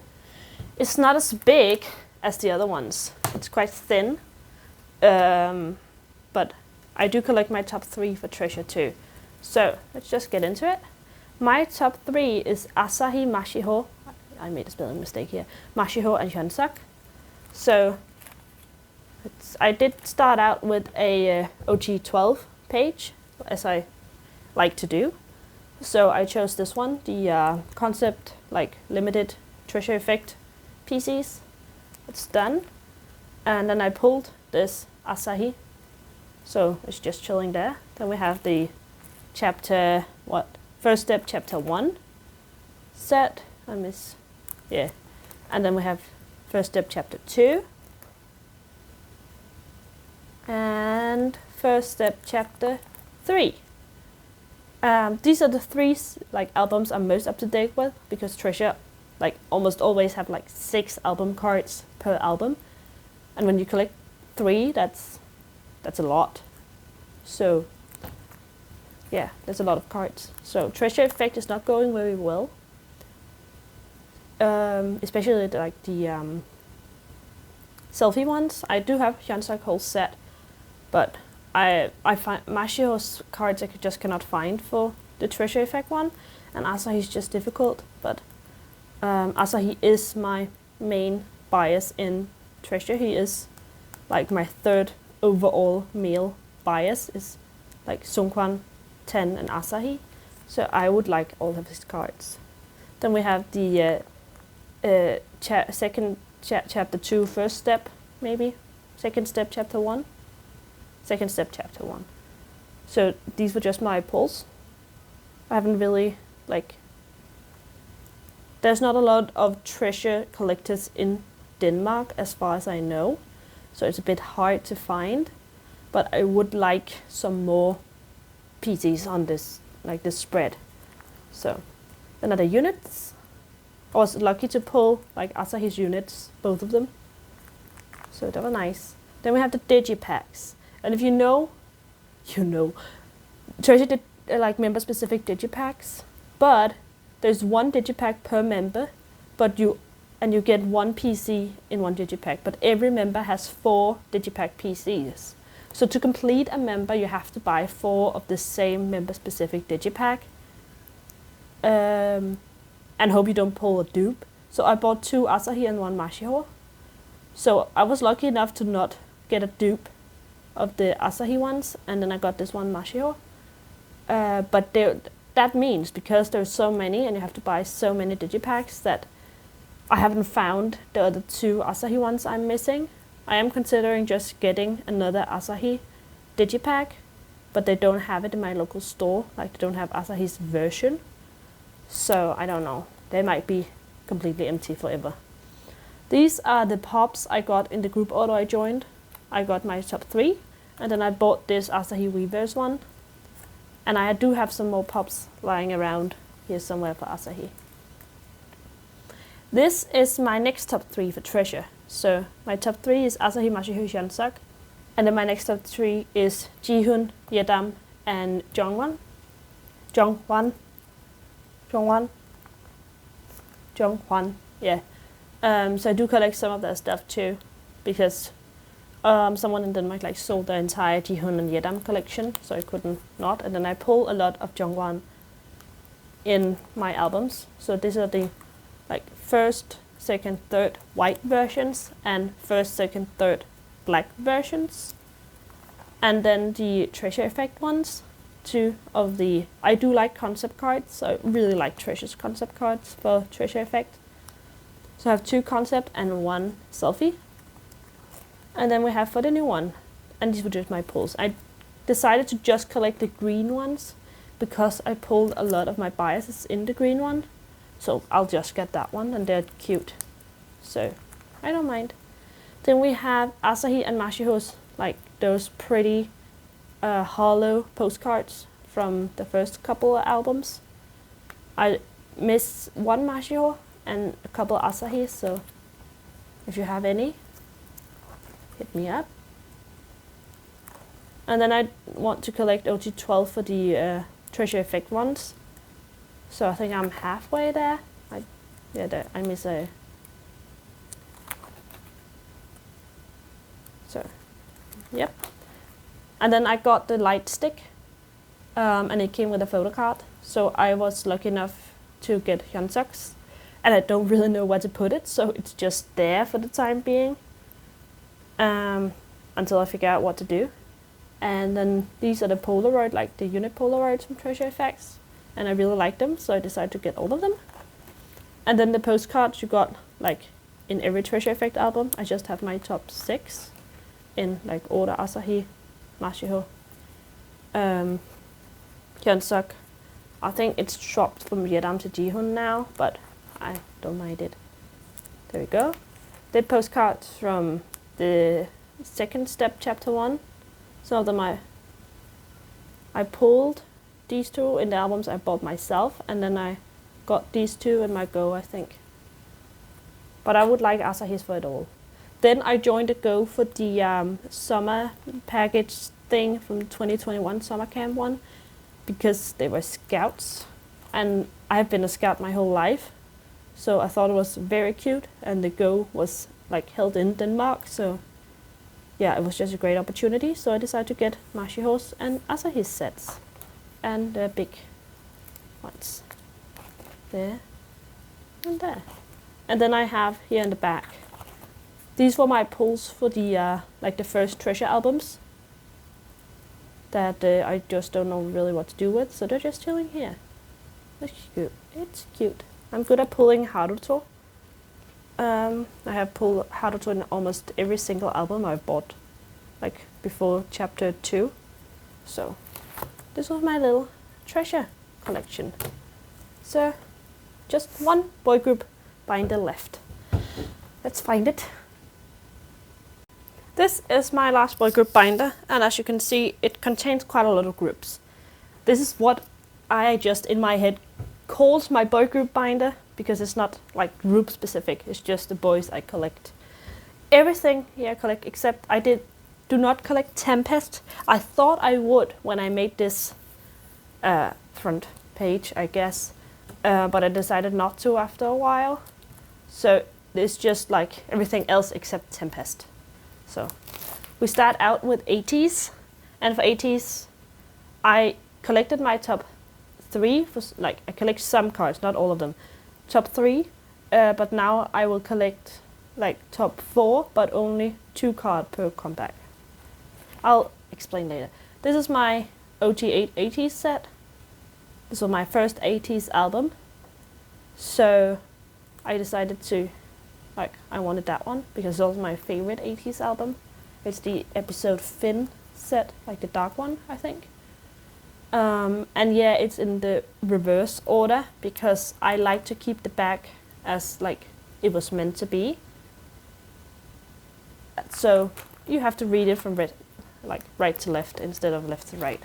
It's not as big as the other ones. It's quite thin, but I do collect my top 3 for treasure too. So let's just get into it. My top 3 is Asahi, Mashiho. I made a spelling mistake here. Mashiho and Hyunsuk. So I did start out with a OG12 page, as I like to do. So I chose this one, the concept like limited treasure effect PCs. It's done. And then I pulled this Asahi. So it's just chilling there. Then we have the chapter, first step chapter 1 set. And then we have first step chapter 2. And first step chapter 3. These are the 3 like albums I'm most up to date with, because Treasure like almost always have like 6 album cards per album, and when you collect 3, that's a lot. So yeah, there's a lot of cards. So Treasure Effect is not going very well, especially like the selfie ones. I do have Hyunsuk whole set, but I find Mashiho's cards I just cannot find for the Treasure Effect one, and Asahi's just difficult. But Asahi is my main bias in Treasure. He is like my 3rd overall male bias, is like Seungkwan, Ten, and Asahi. So I would like all of his cards. Then we have the chapter 2 first step, maybe second step chapter 1. Second step chapter 1. So these were just my pulls. I haven't really there's not a lot of treasure collectors in Denmark as far as I know, so it's a bit hard to find, but I would like some more PCs on this, like this spread. So then are the units. I was lucky to pull like Asahi's units, both of them, so that was nice. Then we have the digipacks. And if you know, Treasure did like member-specific digipacks, but there's 1 digipack per member, you get 1 PC in 1 digipack, but every member has 4 digipack PCs. So to complete a member, you have to buy 4 of the same member-specific digipack, and hope you don't pull a dupe. So I bought 2 Asahi and 1 Mashiho. So I was lucky enough to not get a dupe of the Asahi ones, and then I got this one Mashiho. But that means, because there's so many and you have to buy so many digipacks, that I haven't found the other 2 Asahi ones I'm missing. I am considering just getting another Asahi digipack, but they don't have it in my local store, like they don't have Asahi's version. So I don't know, they might be completely empty forever. These are the pops I got in the group order I joined. I got my top 3, and then I bought this Asahi Weverse one. And I do have some more pops lying around here somewhere for Asahi. This is my next top 3 for Treasure. So my top 3 is Asahi, Mashiho, Hyunsuk. And then my next top 3 is Jihoon, Yedam, and Jongwon. Jongwon, yeah. So I do collect some of their stuff too, because someone in Denmark like sold the entire Jihoon and Yedam collection, so I couldn't not. And then I pull a lot of Jongwon in my albums. So these are the like 1st, 2nd, 3rd white versions, and 1st, 2nd, 3rd black versions. And then the Treasure Effect ones, 2 of the... I do like concept cards, so I really like Treasure's concept cards for Treasure Effect. So I have 2 concept and 1 selfie. And then we have for the new one, and these were just my pulls. I decided to just collect the green ones because I pulled a lot of my biases in the green one. So I'll just get that one, and they're cute. So I don't mind. Then we have Asahi and Mashiho's, like those pretty hollow postcards from the first couple of albums. I missed 1 Mashiho and a couple Asahi, so if you have any, hit me up. And then I want to collect OT12 for the Treasure Effect ones. So I think I'm halfway there. I miss a... So, yep. And then I got the light stick, and it came with a Photocard. So I was lucky enough to get Hyunsuk's, and I don't really know where to put it, so it's just there for the time being, until I figure out what to do. And then these are the Polaroid, like the unit Polaroids from Treasure Effects, and I really like them, so I decided to get all of them. And then the postcards you got like in every Treasure Effect album. I just have my top 6 in like order: Asahi, Mashiho, Hyunsuk. I think it's dropped from Yeram to Jihoon now, but I don't mind it. There we go. The postcards from the second step, chapter 1. Some of them I pulled these 2 in the albums I bought myself, and then I got these 2 in my Go, I think. But I would like Asahi's for it all. Then I joined the Go for the summer package thing from 2021 summer camp one, because they were scouts, and I've been a scout my whole life, so I thought it was very cute, and the Go was like held in Denmark, so yeah, it was just a great opportunity. So I decided to get Mashiho's and Asahi's sets, and the big ones there and there. And then I have here in the back, these were my pulls for the like the first Treasure albums that I just don't know really what to do with, so they're just chilling here. It's cute. It's cute. I'm good at pulling Haruto. I have pulled Haruto in almost every single album I've bought, like before chapter 2. So this was my little treasure collection. So just one boy group binder left. Let's find it. This is my last boy group binder, and as you can see, it contains quite a lot of groups. This is what I just in my head called my boy group binder, because it's not like group specific, it's just the boys I collect. Everything here I collect, except I do not collect Tempest. I thought I would when I made this front page, I guess, but I decided not to after a while. So it's just like everything else except Tempest. So we start out with Ateez, and for Ateez I collected my top 3, for, like I collect some cards, not all of them. Top 3, but now I will collect like top 4, but only 2 cards per comeback. I'll explain later. This is my OT8 Ateez set. This was my first Ateez album, so I decided to, like, I wanted that one because it was my favorite Ateez album. It's the episode Finn set, like the dark one, I think. And yeah, it's in the reverse order because I like to keep the back as like it was meant to be. So you have to read it from right to left instead of left to right.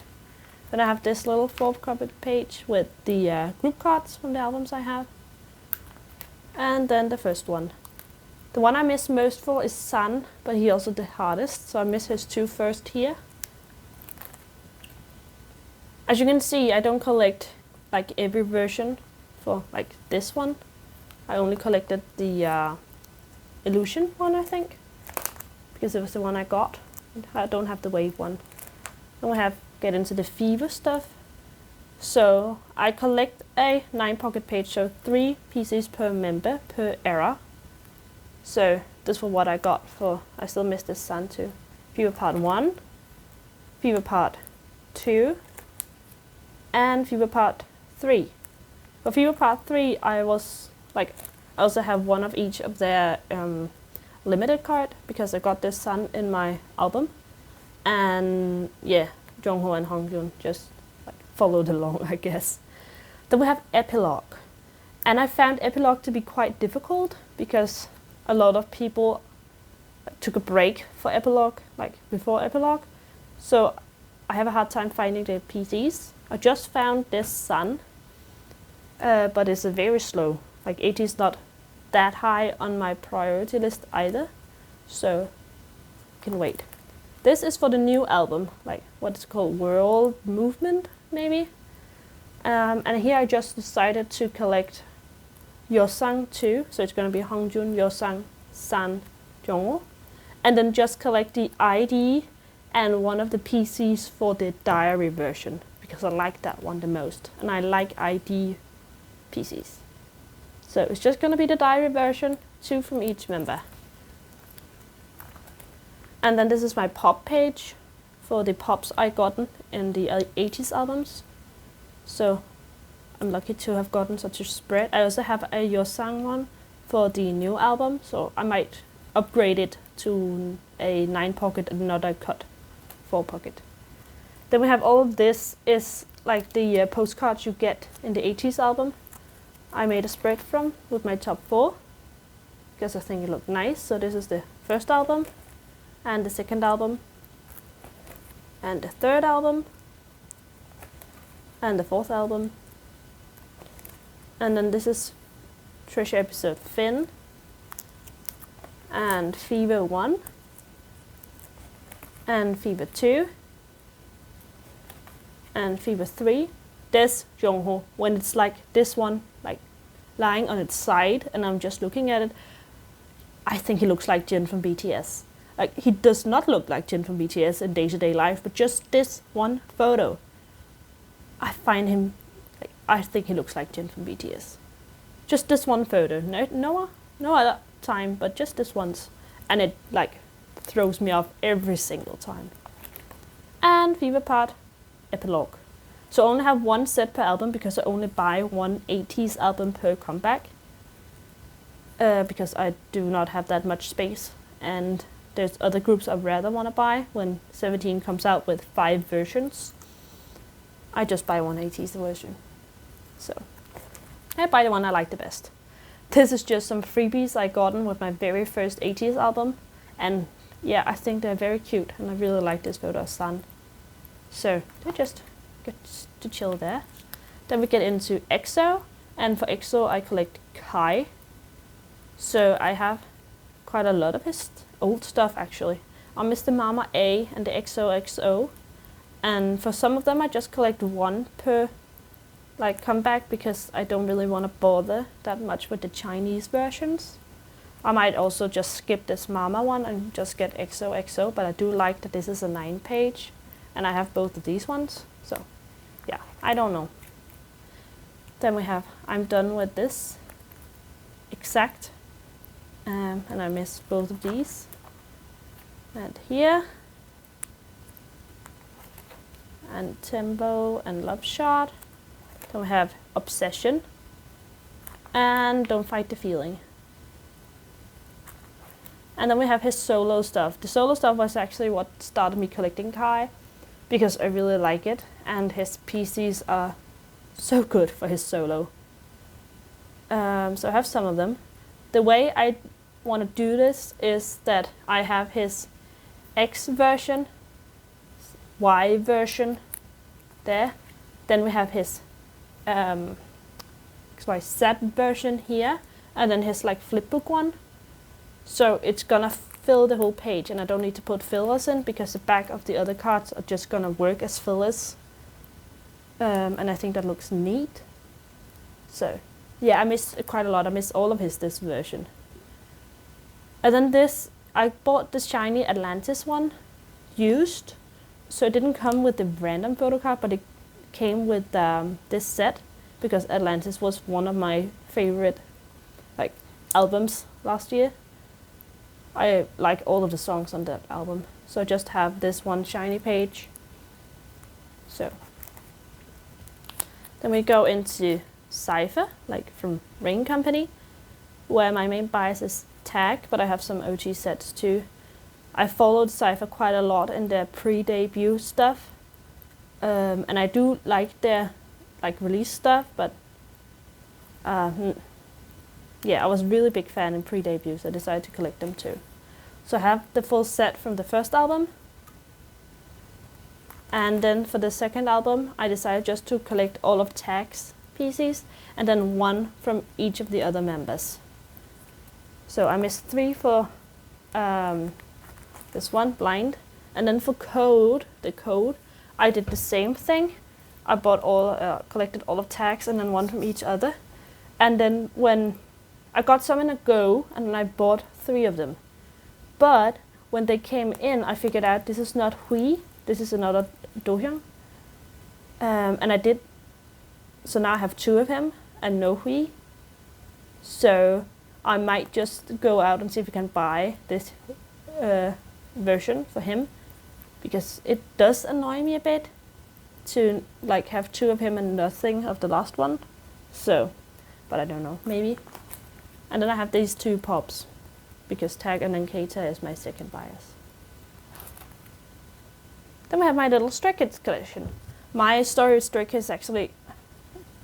Then I have this little 4th page with the group cards from the albums I have. And then the first one. The one I miss most for is San, but he also the hardest, so I miss his 2 first here. As you can see, I don't collect like every version for like this one. I only collected the Illusion one, I think, because it was the one I got. I don't have the Wave one. Then we have get into the Fever stuff. So I collect a 9 pocket page, so 3 pieces per member per era. So this was what I got for, I still miss this Sun too. Fever Part 1, Fever Part 2, and Fever Part 3. For Fever Part 3, I also have one of each of their limited card, because I got this Sun in my album. And yeah, Jongho and Hongyun just like followed along, I guess. Then we have Epilogue. And I found Epilogue to be quite difficult, because a lot of people took a break for Epilogue, like before Epilogue. So I have a hard time finding the PCs. I just found this Sun, but it's a very slow. Like 80 is not that high on my priority list either, so can wait. This is for the new album, like what it's called, World Movement, maybe. And here I just decided to collect Yeosang 2, so it's going to be Hongjun, Yeosang, San, Jongho. And then just collect the ID and one of the PCs for the diary version, because I like that one the most, and I like ID PCs. So it's just going to be the diary version, 2 from each member. And then this is my pop page for the pops I gotten in the Ateez albums. So I'm lucky to have gotten such a spread. I also have a Yeosang one for the new album, so I might upgrade it to a 9 pocket and another cut 4 pocket. Then we have all of this is like the postcards you get in the Ateez album. I made a spread from with my top 4 because I think it looked nice. So this is the first album, and the second album, and the third album, and the fourth album. And then this is Treasure Episode Finn, and Fever 1, and Fever 2, and Fever 3. This Jongho, when it's like this one, like lying on its side, and I'm just looking at it, I think he looks like Jin from BTS. Like, he does not look like Jin from BTS in day-to-day life, but just this one photo, I find him, like, I think he looks like Jin from BTS. Just this one photo, no other time, but just this once, and it like throws me off every single time. And Fever Part Epilogue. So I only have one set per album because I only buy one Ateez album per comeback, because I do not have that much space, and there's other groups I'd rather want to buy. When 17 comes out with 5 versions, I just buy one Ateez version. So I buy the one I like the best. This is just some freebies I gotten with my very first Ateez album, and yeah, I think they're very cute, and I really like this photo of San. So they just get to chill there. Then we get into EXO, and for EXO I collect Kai. So I have quite a lot of his old stuff actually. I miss the Mama A and the XOXO, and for some of them I just collect one per like comeback because I don't really want to bother that much with the Chinese versions. I might also just skip this Mama one and just get XOXO, but I do like that this is a 9 page and I have both of these ones, so yeah, I don't know. Then we have I'm Done With This, Exact, and I miss both of these. And here, and Tempo and Love Shot. Then we have Obsession, and Don't Fight the Feeling. And then we have his solo stuff. The solo stuff was actually what started me collecting Kai, because I really like it, and his PCs are so good for his solo. So I have some of them. The way I want to do this is that I have his X version, Y version there. Then we have his XYZ version here, and then his like flipbook one. So it's gonna fill the whole page, and I don't need to put fillers in because the back of the other cards are just gonna work as fillers. And I think that looks neat. So yeah, I miss quite a lot. I miss all of his this version. And then this, I bought this shiny Atlantis one used, so it didn't come with the random photocard, but it came with this set because Atlantis was one of my favorite like albums last year. I like all of the songs on that album, so I just have this one shiny page. So then we go into Ciipher, like from Rain Company, where my main bias is Tag, but I have some OG sets too. I followed Ciipher quite a lot in their pre-debut stuff, and I do like their like release stuff, but yeah, I was really big fan in pre-debut, so I decided to collect them too. So I have the full set from the first album, and then for the second album I decided just to collect all of Tag's PCs and then one from each of the other members. So I missed 3 for this one, Blind, And then for the code, I did the same thing. I bought collected all of tags and then one from each other. And then when I got some in a go, and then I bought 3 of them. But when they came in, I figured out this is not Hui, this is another Dohyung. And I did, so now I have 2 of him and no Hui. So I might just go out and see if we can buy this version for him, because it does annoy me a bit to like have 2 of him and nothing of the last one. So, but I don't know, maybe. And then I have these 2 pops, because Tag and then Keita is my second bias. Then we have my little Stray Kids collection. My story with Stray Kids is actually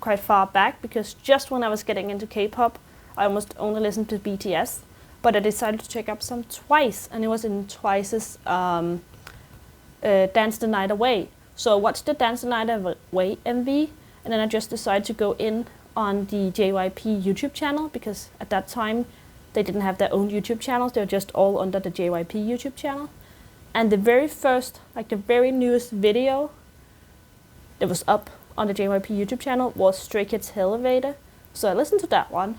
quite far back, because just when I was getting into K-pop, I almost only listened to BTS, but I decided to check out some Twice, and it was in Twice's Dance the Night Away. So I watched the Dance the Night Away MV, and then I just decided to go in on the JYP YouTube channel, because at that time they didn't have their own YouTube channels, they were just all under the JYP YouTube channel. And the very first, like the very newest video that was up on the JYP YouTube channel was Stray Kids Elevator. So I listened to that one,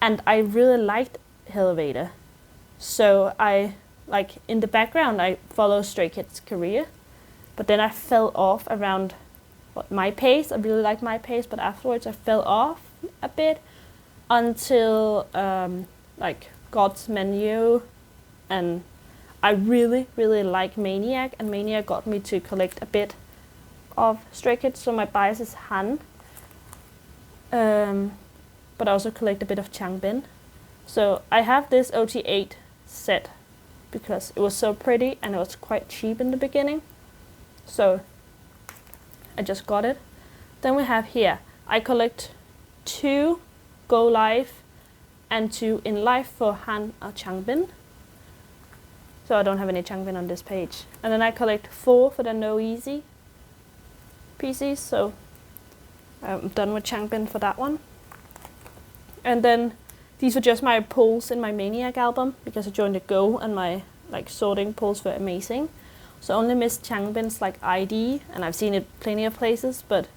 and I really liked Elevator. So I, like in the background, I follow Stray Kids' career, but then I fell off around My Pace. I really liked My Pace, but afterwards I fell off a bit until like God's Menu, and I really like Maniac, and Maniac got me to collect a bit of Stray Kids. So my bias is Han, but I also collect a bit of Changbin. So I have this OT8 set because it was so pretty and it was quite cheap in the beginning. So I just got it. Then we have here, I collect 2 Go Live and 2 In Life for Han or Changbin. So I don't have any Changbin on this page. And then I collect 4 for the No Easy PCs, so I'm done with Changbin for that one. And then these were just my pulls in my Maniac album, because I joined the Go and my like sorting pulls were amazing. So I only missed Changbin's like ID, and I've seen it plenty of places, but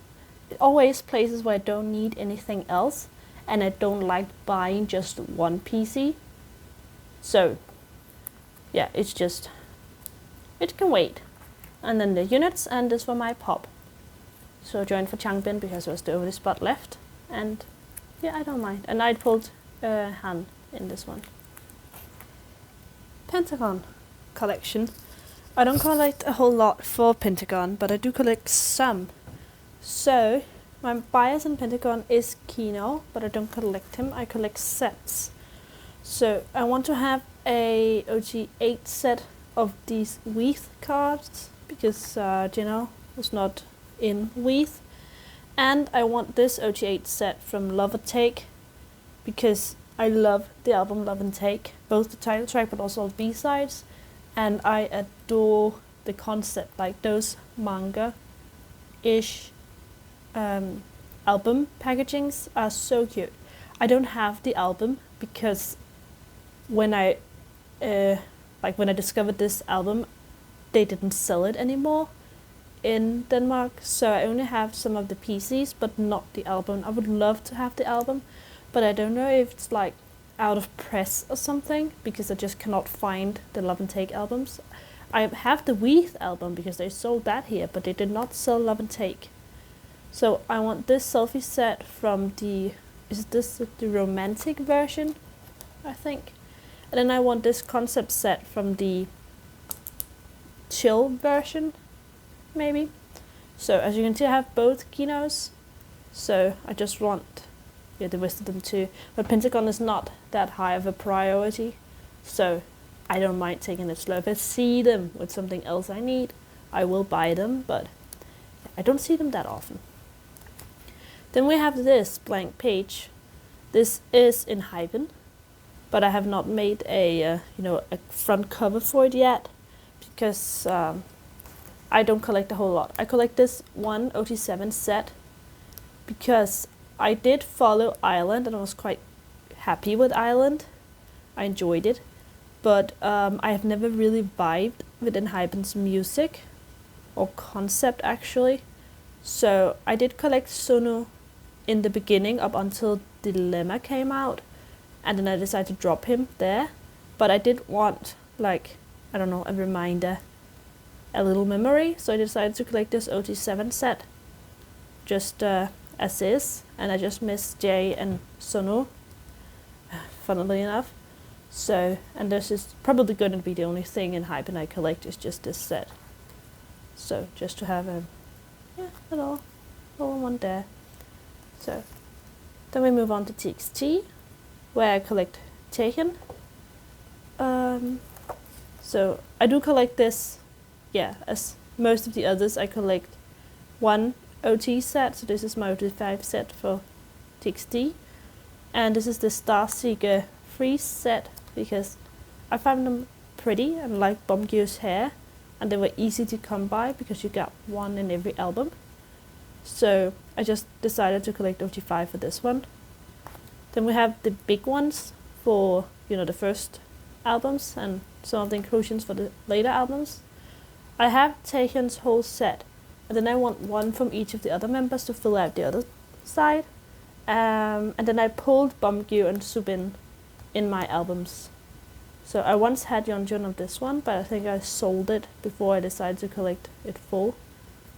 always places where I don't need anything else, and I don't like buying just one PC. So yeah, it's just, it can wait. And then the units, and this for my pop. So I joined for Changbin because it was the only spot left, and yeah, I don't mind. And I pulled Han in this one. Pentagon collection. I don't collect a whole lot for Pentagon, but I do collect some. So my bias in Pentagon is Kino, but I don't collect him, I collect sets. So I want to have a OG8 set of these Weeekly cards, because Yena was not in Weeekly. And I want this OG8 set from Love and Take, because I love the album Love and Take, both the title track but also the B-sides. And I adore the concept, like those manga-ish album packagings are so cute. I don't have the album because when I discovered this album, they didn't sell it anymore in Denmark, so I only have some of the PCs but not the album. I would love to have the album, but I don't know if it's like out of press or something, because I just cannot find the Love and Take albums. I have the Weeekly album because they sold that here, but they did not sell Love and Take. So I want this selfie set from the, is this the romantic version, I think? And then I want this concept set from the chill version, maybe. So as you can see, I have both Kinos, so I just want the rest of them too. But Pentagon is not that high of a priority, so I don't mind taking it slow. If I see them with something else I need, I will buy them, but I don't see them that often. Then we have this blank page. This is Enhypen, but I have not made a a front cover for it yet, because I don't collect a whole lot. I collect this one OT7 set because I did follow Island and I was quite happy with Island. I enjoyed it, but I have never really vibed with Enhypen's music, or concept actually. So I did collect Sono in the beginning up until Dilemma came out, and then I decided to drop him there. But I did want, like, I don't know, a reminder, a little memory, so I decided to collect this OT7 set, just as is, and I just missed Jay and Sono, funnily enough. So, and this is probably going to be the only thing in Enhypen I collect, is just this set. So, just to have a, all in one there. So, then we move on to TXT, where I collect Taken. So, I do collect this, as most of the others, I collect one OT set. So this is my OT5 set for TXT. And this is the Starseeker Freeze set, because I found them pretty and like Bomgyo's hair, and they were easy to come by because you got one in every album. So I just decided to collect OT5 for this one. Then we have the big ones for, the first albums and some of the inclusions for the later albums. I have Taehyun's whole set, and then I want one from each of the other members to fill out the other side. And then I pulled Bomgyu and Subin in my albums. So I once had Yeonjun of this one, but I think I sold it before I decided to collect it full.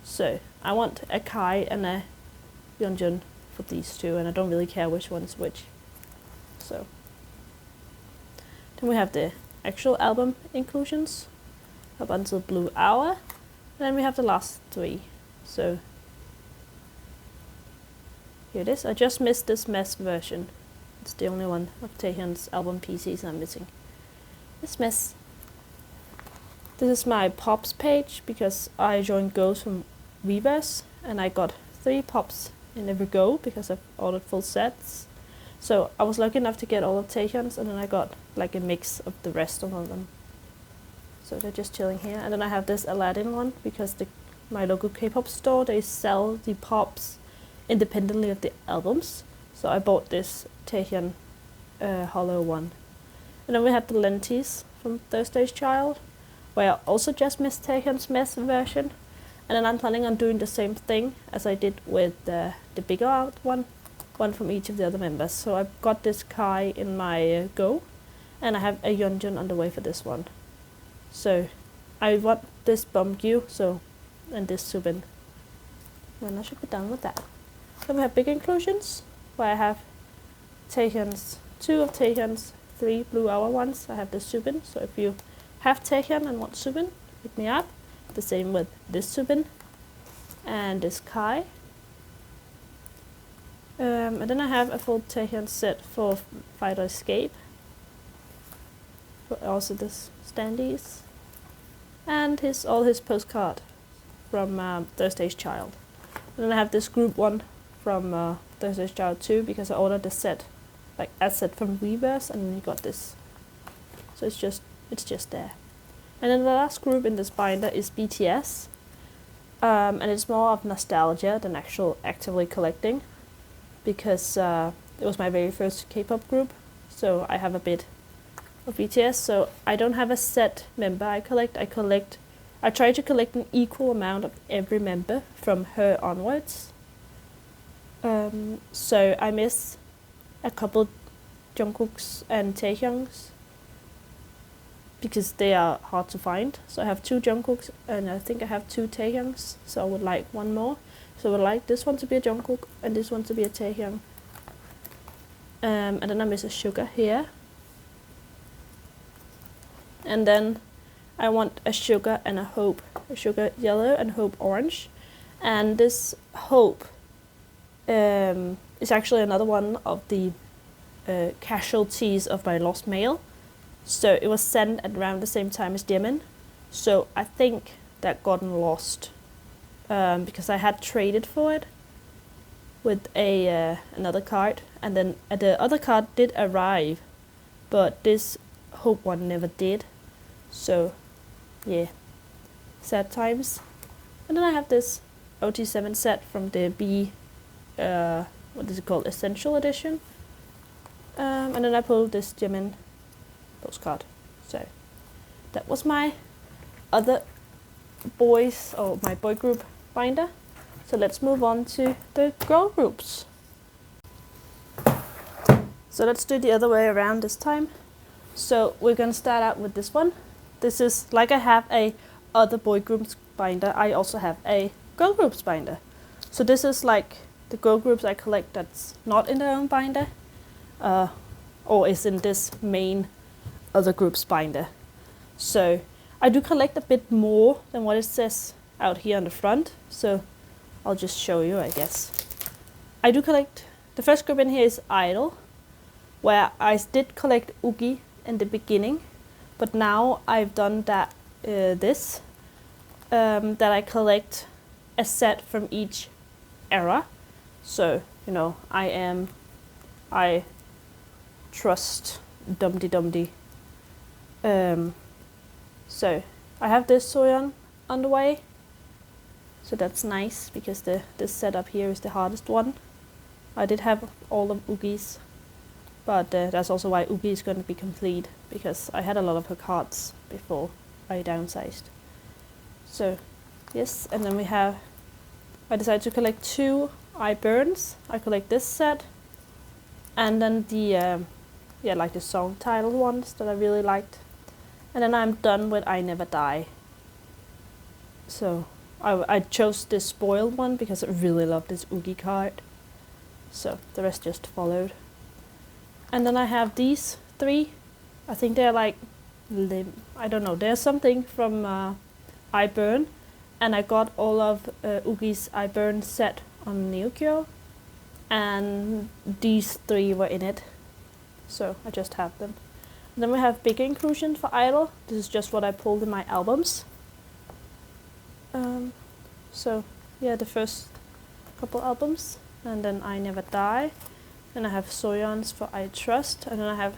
So I want a Kai and a Yeonjun for these two, and I don't really care which one's which. So then we have the actual album inclusions up until Blue Hour, and then we have the last three. So here it is. I just missed this mess version. It's the only one of Taehyun's album PCs I'm missing. This mess. This is my Pops page, because I joined Goes from Weverse, and I got 3 Pops in every go because I've ordered full sets. So I was lucky enough to get all of Taehyun's, and then I got like a mix of the rest of them. So they're just chilling here. And then I have this Aladdin one, because my local Kpop store, they sell the Pops independently of the albums. So I bought this Taehyun hollow one. And then we have the Lenties from Thursday's Child, where I also just missed Taehyun's mess version. And then I'm planning on doing the same thing as I did with the bigger out one from each of the other members. So I've got this Kai in my go, and I have a Yeonjun on the way for this one. So I want this Bomgyu, and this Subin. And I should be done with that. Then we have big inclusions, where I have Taehyun's, 2 of Taehyun's 3 Blue Hour ones. I have the Subin, so if you have Taehyun and want Subin, hit me up. The same with this Subin and this Kai. And then I have a full Taehyun set for Fight or Escape. Also this standees. And all his postcard from Thursday's Child. And then I have this group one from Thursday's Child too, because I ordered the set, like a set from Weverse, and then you got this. So it's just there. And then the last group in this binder is BTS. And it's more of nostalgia than actively collecting, because it was my very first K-pop group, so I have a bit of BTS. So I don't have a set member I collect. I try to collect an equal amount of every member from her onwards. So I miss a couple Jungkooks and Taehyun's, because they are hard to find. So I have 2 Jungkooks, and I think I have 2 Taehyun's, so I would like one more. So I would like this one to be a Jungkook, and this one to be a Taehyun. And then I miss a Sugar here. And then I want a Sugar and a Hope. A Sugar yellow and Hope orange. And this Hope is actually another one of the casualties of my lost mail. So it was sent at around the same time as Jimin. So I think that gotten lost, because I had traded for it with another card, and then the other card did arrive, but this Hope one never did. So yeah, sad times. And then I have this OT7 set from the what is it called, Essential Edition. And then I pulled this Jimin postcard. So that was my other boys, or my boy group binder. So let's move on to the girl groups. So let's do the other way around this time. So we're gonna start out with this one. This is, like I have a other boy groups binder, I also have a girl groups binder. So this is like the girl groups I collect that's not in their own binder, or is in this main other groups binder. So I do collect a bit more than what it says out here on the front, so I'll just show you, I guess. I do collect, the first group in here is Idol, where I did collect Oogie in the beginning, but now I've done that that I collect a set from each era. So, you know, I trust Dumdy Dumdy. So I have this Soyeon on the way. So that's nice because this setup here is the hardest one. I did have all of Oogie's, but that's also why Oogie is going to be complete, because I had a lot of her cards before I downsized. So yes, and then I decided to collect 2 I Burns. I collect this set, and then the like the song title ones that I really liked. And then I'm done with I Never Die. So I chose this spoiled one because I really love this Oogie card. So the rest just followed. And then I have these 3. I think they're like, I don't know, there's something from I Burn. And I got all of Oogie's I Burn set on Neokyo. And these 3 were in it. So I just have them. And then we have Big Inclusion for Idol. This is just what I pulled in my albums. So yeah, the first couple albums. And then I Never Die. Then I have Soyeon's for I Trust. And then I have,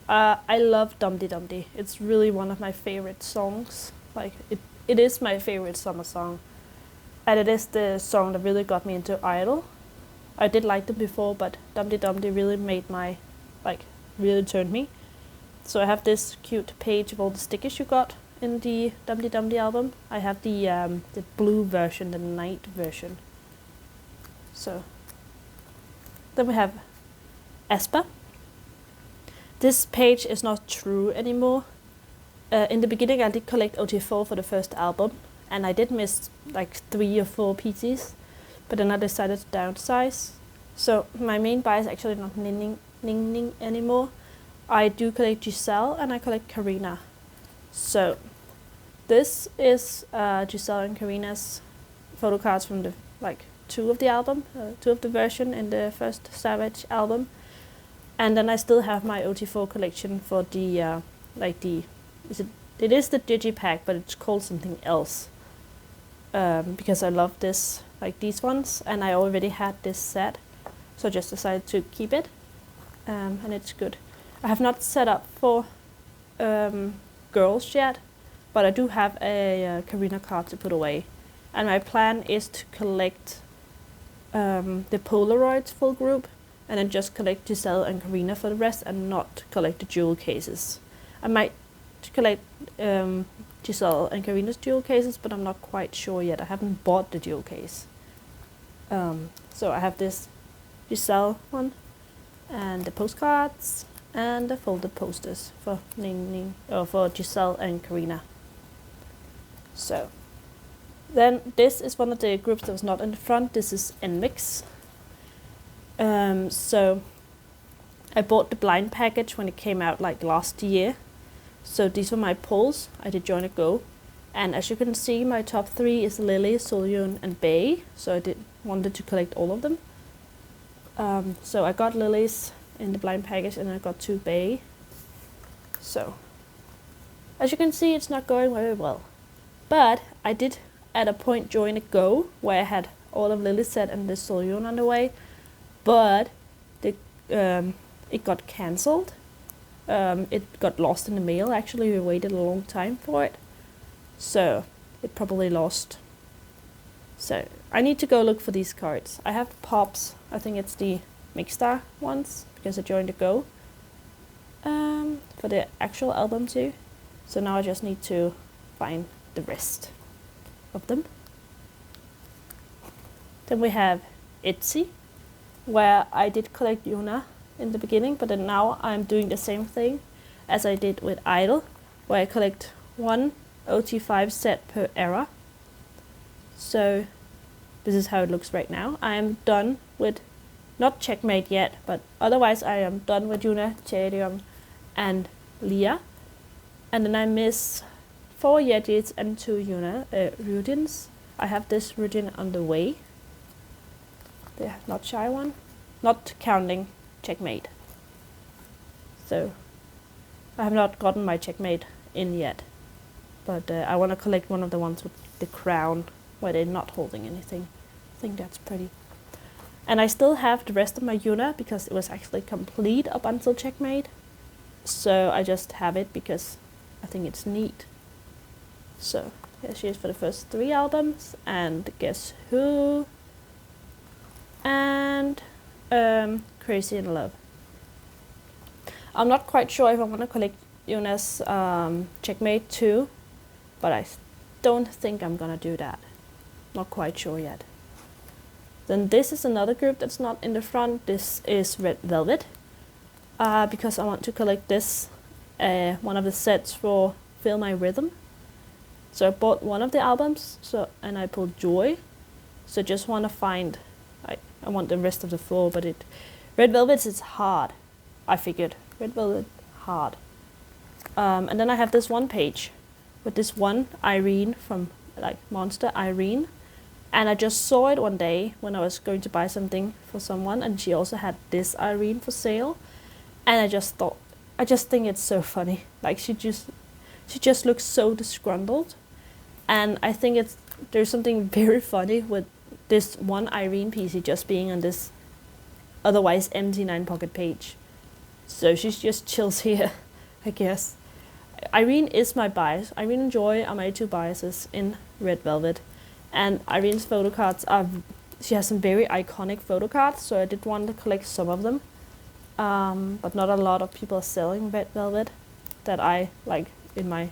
I love Dumdy Dumdy. It's really one of my favorite songs. Like, it is my favorite summer song. And it is the song that really got me into Idol. I did like them before, but Dumdy Dumdy really made my, really turned me. So I have this cute page of all the stickers you got in the Dumdy Dumdy album. I have the blue version, the night version. So then we have Aespa. This page is not true anymore. In the beginning I did collect OT4 for the first album, and I did miss like 3 or 4 PTs, but then I decided to downsize. So my main buy is actually not Ning Ning anymore. I do collect Giselle and I collect Karina. So this is Giselle and Karina's photo cards from the 2 of the album, 2 of the version in the first Savage album. And then I still have my OT4 collection for the it is the Digipack, but it's called something else. Because I love this, these ones, and I already had this set, so I just decided to keep it, and it's good. I have not set up for girls yet, but I do have a Karina card to put away, and my plan is to collect the Polaroids full group, and then just collect Giselle and Karina for the rest, and not collect the jewel cases. I might collect Giselle and Karina's jewel cases, but I'm not quite sure yet. I haven't bought the jewel case. So I have this Giselle one, and the postcards, and the folded posters for for Giselle and Karina. So then this is one of the groups that was not in the front. This is NMIXX. So I bought the blind package when it came out last year. So these were my pulls. I did join a go. And as you can see, my top 3 is Lily, Soyeon, and Bae. So I wanted to collect all of them. So I got Lily's in the blind package, and I got 2 Bae. So as you can see, it's not going very well. But I did at a point join a go where I had all of Lily's set and the Soyeon on the way. But it got cancelled. It got lost in the mail. Actually, we waited a long time for it, so it probably lost. So I need to go look for these cards. I have Pops. I think it's the Mixstar ones because I joined the go for the actual album too. So now I just need to find the rest of them. Then we have Itzy, where I did collect Yena in the beginning, but then now I'm doing the same thing as I did with Idol, where I collect one OT5 set per era. So this is how it looks right now. I am done with, not Checkmate yet, but otherwise I am done with Yuna, Chaeryung, and Leah. And then I miss 4 Yejits and 2 Yuna routines. I have this routine on the way. The not shy one, not counting Checkmate. So I have not gotten my Checkmate in yet, but I want to collect one of the ones with the crown where they're not holding anything. I think that's pretty. And I still have the rest of my Yuna because it was actually complete up until Checkmate. So I just have it because I think it's neat. So here she is for the first 3 albums, and Guess Who, and Crazy in Love. I'm not quite sure if I want to collect Yuna's Checkmate too, but I don't think I'm gonna do that. Not quite sure yet. Then this is another group that's not in the front. This is Red Velvet, because I want to collect this, one of the sets for Feel My Rhythm. So I bought one of the albums, and I pulled Joy. So just want to find, I want the rest of the 4, but Red Velvet is hard. I figured Red Velvet hard. And then I have this one page with this one Irene from like Monster Irene, and I just saw it one day when I was going to buy something for someone, and she also had this Irene for sale, and I just think it's so funny. Like she just looks so disgruntled, and I think there's something very funny with this one Irene piece just being on this otherwise empty 9-pocket page. So she just chills here, I guess. Irene is my bias. Irene and Joy are my 2 biases in Red Velvet. And Irene's photo cards she has some very iconic photo cards, so I did want to collect some of them. But not a lot of people are selling Red Velvet that I like in my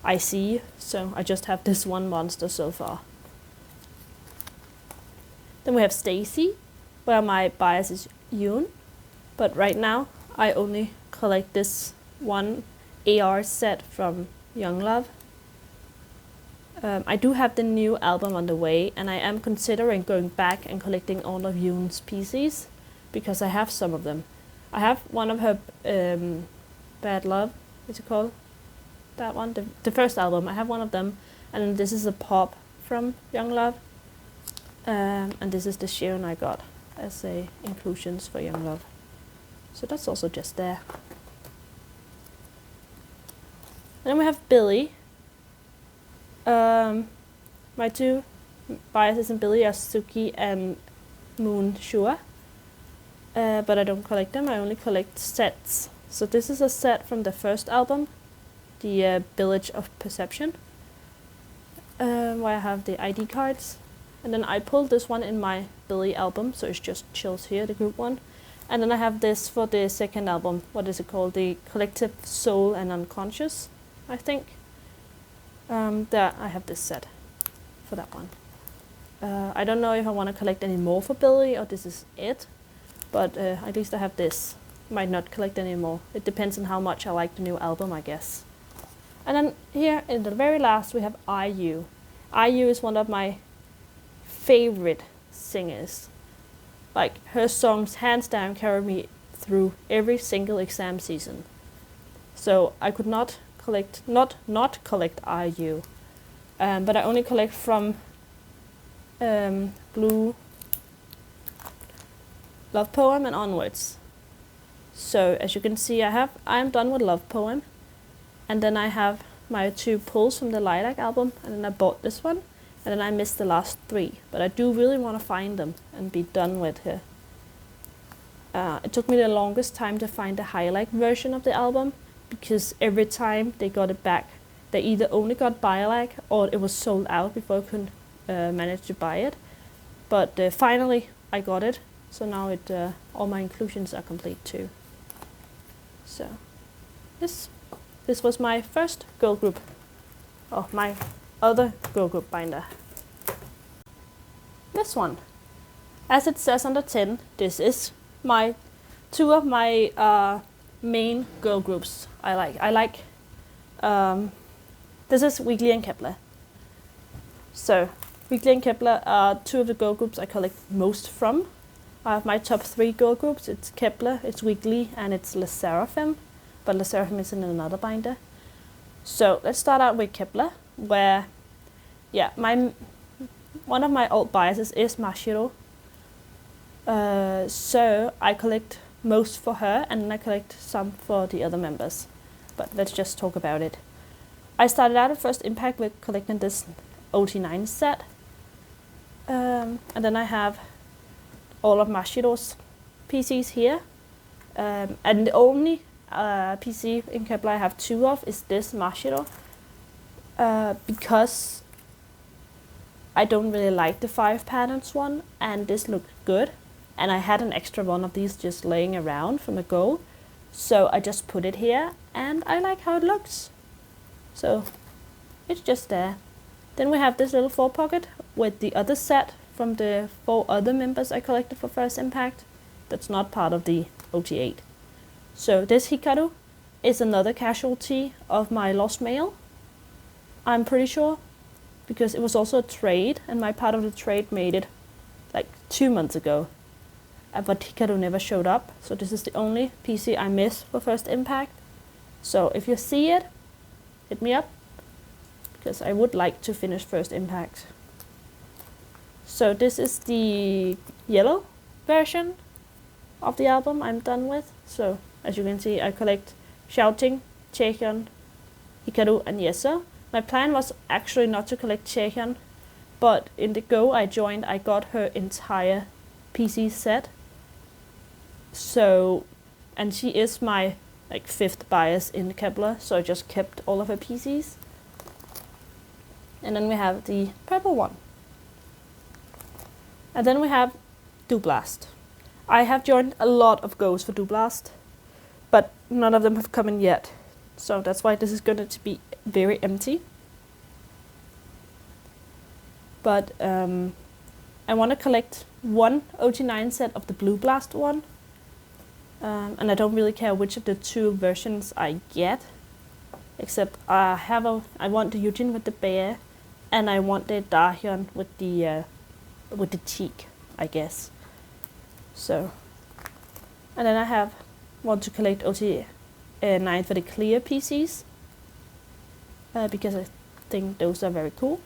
IC, so I just have this one monster so far. Then we have StayC, where my bias is Yoon, but right now I only collect this one AR set from Young Love. I do have the new album on the way, and I am considering going back and collecting all of Yoon's PCs, because I have some of them. I have one of her Bad Love, what's it called? That one, the first album, I have one of them, and this is a pop from Young Love. And this is the Sharon I got as a inclusions for Young Love. So that's also just there. And then we have Billlie. My 2 biases in Billlie are Suki and Moon Shua. But I don't collect them, I only collect sets. So this is a set from the first album, the Village of Perception, where I have the ID cards. And then I pulled this one in my Billlie album, so it's just chills here, the group one. And then I have this for the second album. What is it called? The Collective Soul and Unconscious, I think. There I have this set for that one. I don't know if I want to collect any more for Billlie or this is it, but at least I have this. Might not collect any more. It depends on how much I like the new album, I guess. And then here in the very last we have IU. IU is one of my favorite singers. Like, her songs hands down carry me through every single exam season. So I could not collect IU, but I only collect from Blue Love Poem and onwards. So as you can see, I'm done with Love Poem, and then I have my 2 pulls from the Lilac album, and then I bought this one. And then I missed the last 3, but I do really want to find them and be done with her. It took me the longest time to find the highlight version of the album, because every time they got it back, they either only got Biolac or it was sold out before I could manage to buy it. But finally I got it, so now all my inclusions are complete too. So this was my first girl group. my other girl group binder. This one. As it says on the tin, this is my two of my main girl groups I like. This is Weeekly and Kpop. So Weeekly and Kpop are two of the girl groups I collect most from. I have my top 3 girl groups. It's Kpop, it's Weeekly, and it's sserafim. But sserafim is in another binder. So let's start out with Kpop, where one of my old biases is Mashiro. So I collect most for her, and then I collect some for the other members. But let's just talk about it. I started out at First Impact with collecting this OT9 set. And then I have all of Mashiro's PCs here. And the only PC in Kpop I have 2 of is this Mashiro. Because I don't really like the 5 patterns one, and this looked good. And I had an extra one of these just laying around from a go. So I just put it here, and I like how it looks. So it's just there. Then we have this little 4 pocket with the other set from the 4 other members I collected for First Impact. That's not part of the OT8. So this Hikaru is another casualty of my lost mail. I'm pretty sure, because it was also a trade, and my part of the trade made it like 2 months ago. But Hikaru never showed up, so this is the only PC I missed for First Impact. So if you see it, hit me up, because I would like to finish First Impact. So this is the yellow version of the album I'm done with. So as you can see, I collect Shouting, Chaehyun, Hikaru, and Yesa. My plan was actually not to collect Chaehyun, but in the go I joined, I got her entire PC set. So, and she is my like 5th bias in Kpop, so I just kept all of her PCs. And then we have the purple one. And then we have Dublast. I have joined a lot of goes for Dublast, but none of them have come in yet. So that's why this is going to be very empty. But I want to collect one OT9 set of the Blue Blast one. And I don't really care which of the 2 versions I get, except I want the Yujin with the bear, and I want the Dahyun with the cheek, I guess. So, and then I want to collect OT9 for the clear PCs, because I think those are very cool.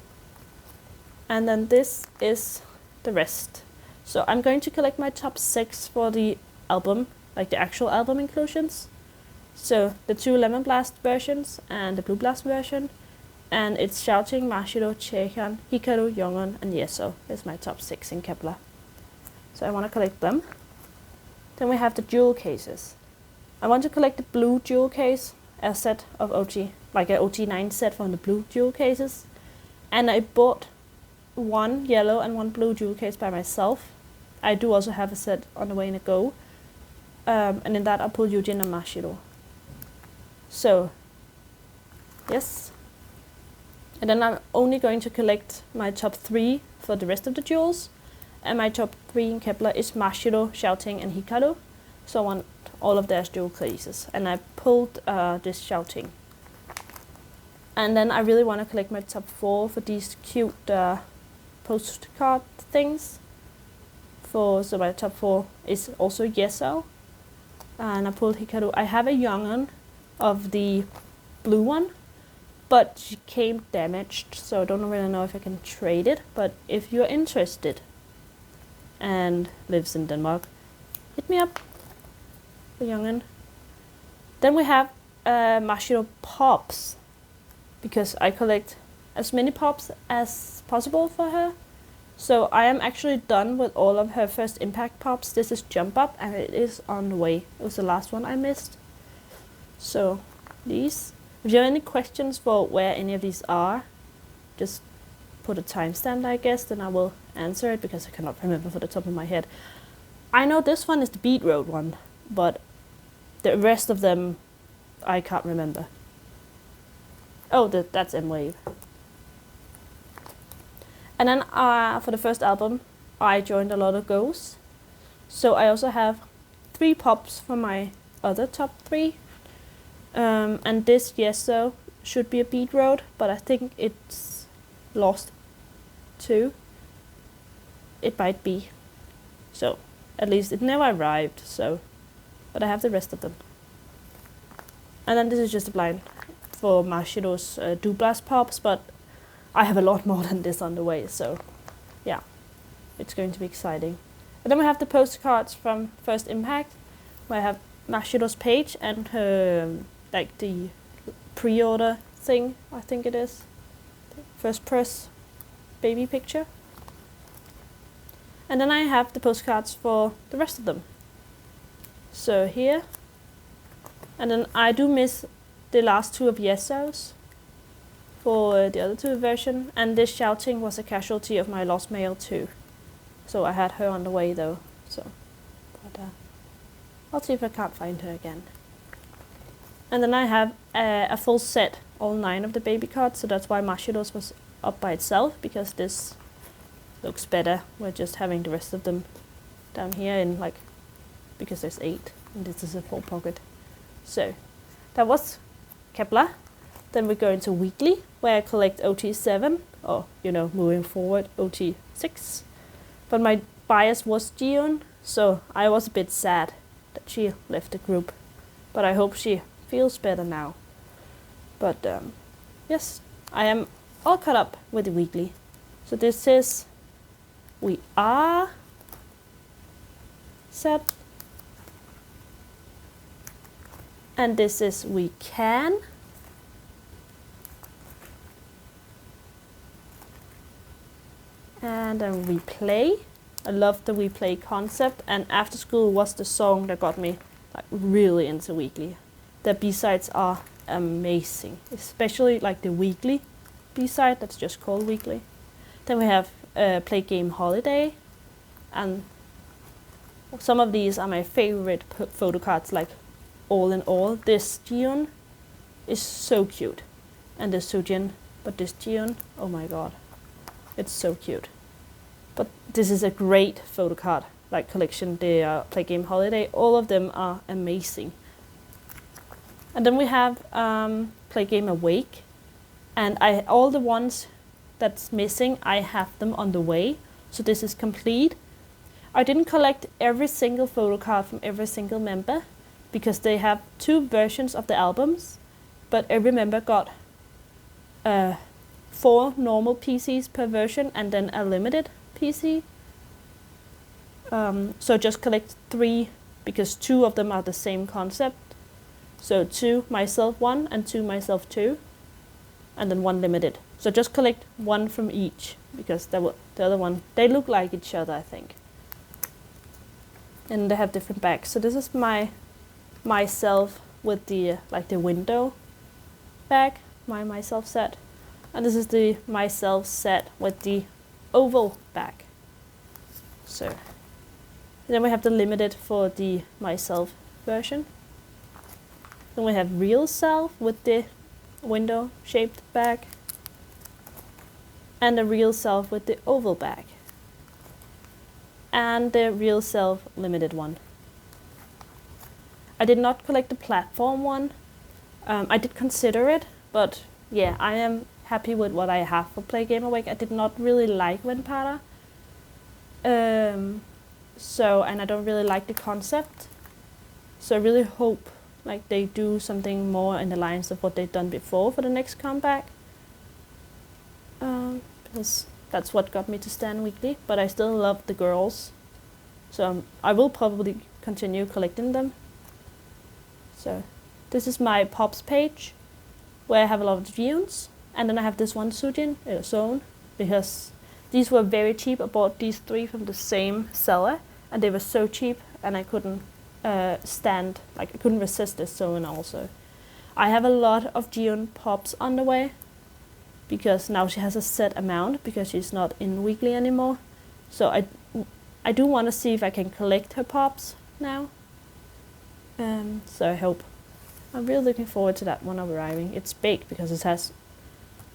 And then this is the rest. So I'm going to collect my top 6 for the album, like the actual album inclusions. So the 2 Lemon Blast versions and the Blue Blast version. And it's Shouting, Mashiro, Chaehyun, Hikaru, Yeongun, and Yeso is my top 6 in Kpop. So I want to collect them. Then we have the jewel cases. I want to collect the blue jewel case, a set of OT, like an OT9 set from the blue jewel cases. And I bought 1 yellow and 1 blue jewel case by myself. I do also have a set on the way in a go. And in that I pull Yujin and Mashiro. So, yes. And then I'm only going to collect my top 3 for the rest of the jewels. And my top 3 in Kpop is Mashiro, Shouting, and Hikaru. So I want all of their jewel cases. And I pulled this Shouting. And then I really want to collect my top 4 for these cute postcard things. So my top 4 is also Yeso. And I pulled Hikaru. I have a Yeongun of the blue one, but she came damaged, so I don't really know if I can trade it. But if you're interested and lives in Denmark, hit me up for Yeongun. Then we have Mashiro Pops, because I collect as many pops as possible for her. So I am actually done with all of her First Impact pops. This is Jump Up, and it is on the way. It was the last one I missed. So these. If you have any questions for where any of these are, just put a timestamp, I guess, then I will answer it, because I cannot remember for the top of my head. I know this one is the Beat Road one, but the rest of them I can't remember. Oh, that's M-Wave. And then for the first album, I joined a lot of girls. So I also have 3 pops for my other top 3. And this Yeso should be a Beat Road, but I think it's lost too. It might be. So at least it never arrived, so, but I have the rest of them. And then this is just a blind for Mashiro's Douglas pops, but I have a lot more than this on the way, so yeah, it's going to be exciting. And then we have the postcards from First Impact, where I have Mashiro's page and her, like the pre-order thing, I think it is. First press baby picture. And then I have the postcards for the rest of them. So here. And then I do miss the last 2 of Yeso's for the other 2 version. And this shouting was a casualty of my lost mail too. So I had her on the way though. So, but I'll see if I can't find her again. And then I have a full set, all 9 of the baby cards. So that's why Mashiro's was up by itself, because this looks better. We're just having the rest of them down here in like, because there's 8 and this is a full pocket. So that was Kepler. Then we go into Weeekly, where I collect OT7, or moving forward OT6. But my bias was Jiyeon, so I was a bit sad that she left the group. But I hope she feels better now. But yes, I am all caught up with the Weeekly. So this is We Are set. And this is We Can. And then We Play. I love the We Play concept, and After School was the song that got me like really into Weeekly. The B-sides are amazing, especially like the Weeekly B-side that's just called Weeekly. Then we have Play Game Holiday, and some of these are my favorite photo cards, like All in All. This Jiyeon is so cute, and this Soojin, but this Jiyeon, oh my god, it's so cute. But this is a great photo card like collection, the Play Game Holiday. All of them are amazing. And then we have Play Game Awake, and all the ones that's missing, I have them on the way. So this is complete. I didn't collect every single photo card from every single member, because they have 2 versions of the albums, but every member got 4 normal PCs per version and then a limited PC. So just collect 3, because 2 of them are the same concept. So 2 myself 1 and 2 myself 2, and then 1 limited. So just collect 1 from each, because the other one, they look like each other, I think. And they have different bags. So this is myself with the like the window bag, myself set. And this is the myself set with the oval bag. So then we have the limited for the myself version. Then we have real self with the window shaped bag, and the real self with the oval bag, and the real self limited one. I did not collect the platform one. I did consider it, but yeah, I am happy with what I have for Play Game Awake. I did not really like Venpada. And I don't really like the concept. So I really hope like they do something more in the lines of what they've done before for the next comeback. Because that's what got me to stand Weeekly, but I still love the girls. So I will probably continue collecting them. So this is my Pops page, where I have a lot of Jiyeons, and then I have this one Soojin, Izone, because these were very cheap. I bought these 3 from the same seller, and they were so cheap, and I couldn't I couldn't resist this Izone also. I have a lot of Jiyeon Pops on the way, because now she has a set amount, because she's not in Weeekly anymore. So I do want to see if I can collect her Pops now. So I hope. I'm really looking forward to that one arriving. It's big because it has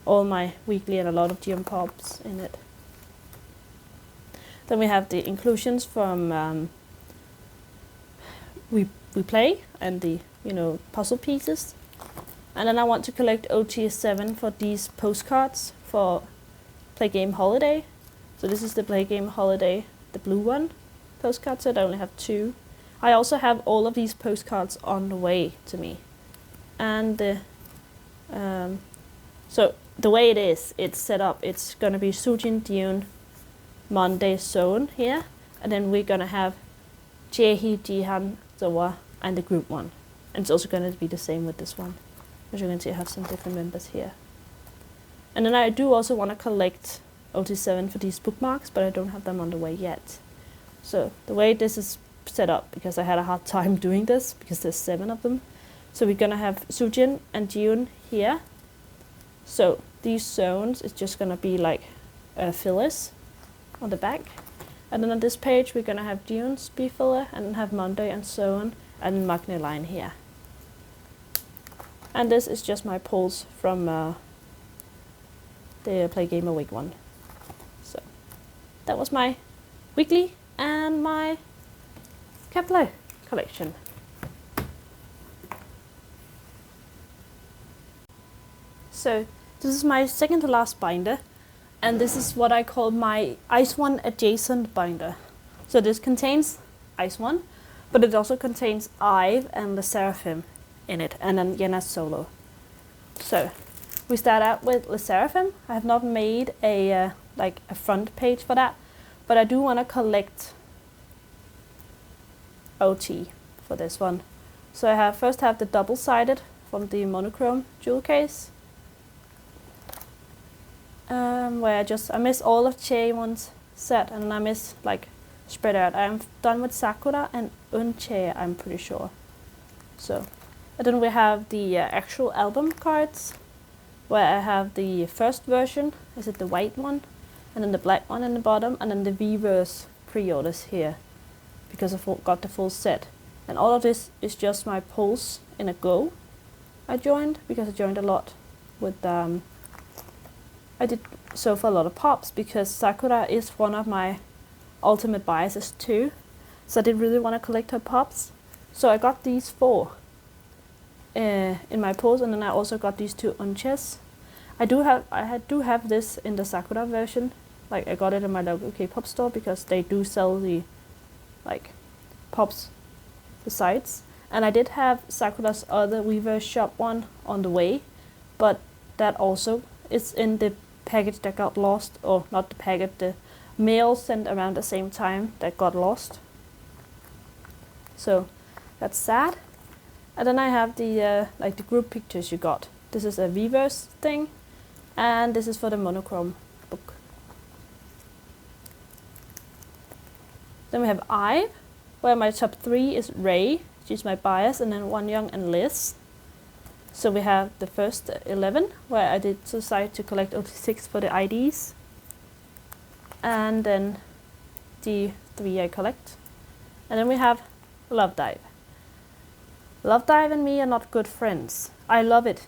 all my Weeekly and a lot of GM pops in it. Then we have the inclusions from we play and the puzzle pieces. And then I want to collect OT7 for these postcards for Play Game Holiday. So this is the Play Game Holiday, the blue one postcard, so I only have 2. I also have all of these postcards on the way to me. And so the way it's set up, it's gonna be Sujin, Dune, Monday, Zone here, and then we're gonna have Jaehee, Jihan, Zoa, and the group one. And it's also gonna be the same with this one. As you can see, I have some different members here. And then I do also want to collect OT7 for these bookmarks, but I don't have them on the way yet. So the way this is set up, because I had a hard time doing this, because there's 7 of them. So we're gonna have Sujin and Jiun here. So these zones is just gonna be like fillers on the back. And then on this page, we're gonna have Jiun's be filler, and then have Monday and so on, and Magne line here. And this is just my polls from the Play Game Awake one. So that was my Weeekly and my Kpop collection. So this is my second to last binder, and this is what I call my IZ*ONE adjacent binder. So this contains IZ*ONE, but it also contains IVE and the Seraphim in it, and then Yena solo. So we start out with the Seraphim. I have not made a like a front page for that, but I do want to collect OT for this one. So I first have the double-sided from the monochrome jewel case, where I miss all of Chaewon's set, and I miss like spread out. I'm done with Sakura and Eunchae, I'm pretty sure. So. And then we have the actual album cards, where I have the first version, is it the white one, and then the black one in the bottom, and then the Weverse pre-orders here, because I got the full set. And all of this is just my polls in a go I joined, because I joined a lot with, I did so for a lot of pops, because Sakura is one of my ultimate biases too, so I did really want to collect her pops. So I got these 4. In my polls, and then I also got these 2 Eunchaes. I do have this in the Sakura version. Like I got it in my local Kpop store, because they do sell the like pops besides. And I did have Sakura's other Weverse shop one on the way, but that also is in the package that got lost, or not the package, the mail sent around the same time that got lost. So that's sad. And then I have the like the group pictures you got. This is a Weverse thing, and this is for the monochrome book. Then we have IVE, where my top 3 is Ray, she's my bias, and then Wonyoung and Liz. So we have the first 11, where I did decide to collect OT6 for the IDs, and then the 3 I collect. And then we have Love Dive. Love Dive and me are not good friends. I love it.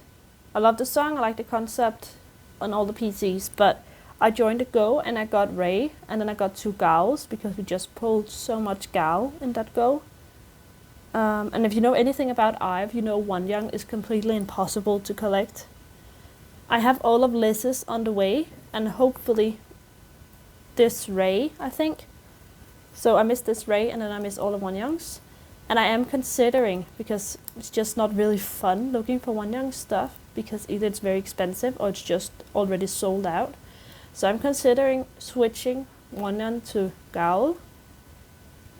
I love the song, I like the concept on all the PCs, but I joined the Go and I got Ray, and then I got 2 Gals, because we just pulled so much Gal in that Go. And if you know anything about IVE, you know Wonyoung is completely impossible to collect. I have all of Liz's on the way, and hopefully this Ray, I think. So I missed this Ray, and then I miss all of Wonyoung's. And I am considering, because it's just not really fun looking for Wonyoung stuff, because either it's very expensive or it's just already sold out. So I'm considering switching Wonyoung to Gaul,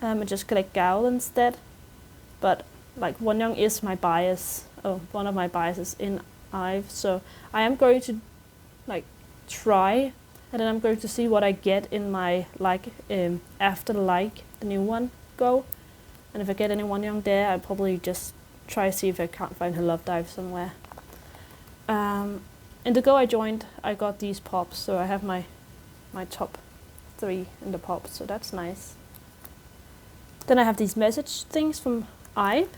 and just collect Gaul instead. But like Wonyoung is my bias, one of my biases in IVE, so I am going to like try, and then I'm going to see what I get in my after the new one Go. And if I get any Wonyoung there, I'll probably just try to see if I can't find her Love Dive somewhere. In the Go I joined, I got these pops, so I have my top 3 in the pops, so that's nice. Then I have these message things from IVE,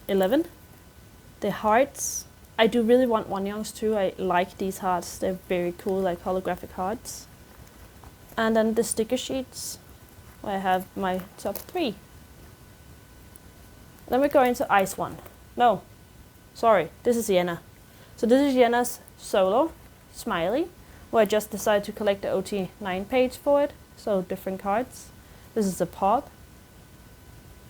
11. The hearts, I do really want Wonyoungs too. I like these hearts. They're very cool, like holographic hearts. And then the sticker sheets, where I have my top 3. Then we go into Ice One. No, sorry, this is Yena. So this is Yena's solo, Smiley, where I just decided to collect the OT9 page for it. So different cards. This is a pop.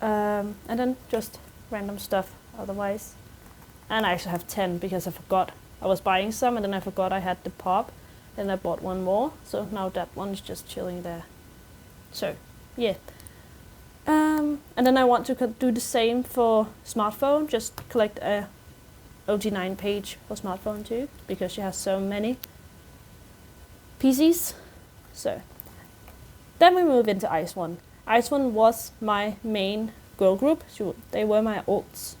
And then just random stuff otherwise. And I actually have 10 because I forgot. I was buying some and then I forgot I had the pop. Then I bought one more. So now that one is just chilling there. So, yeah. And then I want to do the same for smartphone. Just collect a OT9 page for smartphone too. Because she has so many PCs. So, then we move into Ice One. Ice One was my main girl group. They were my alts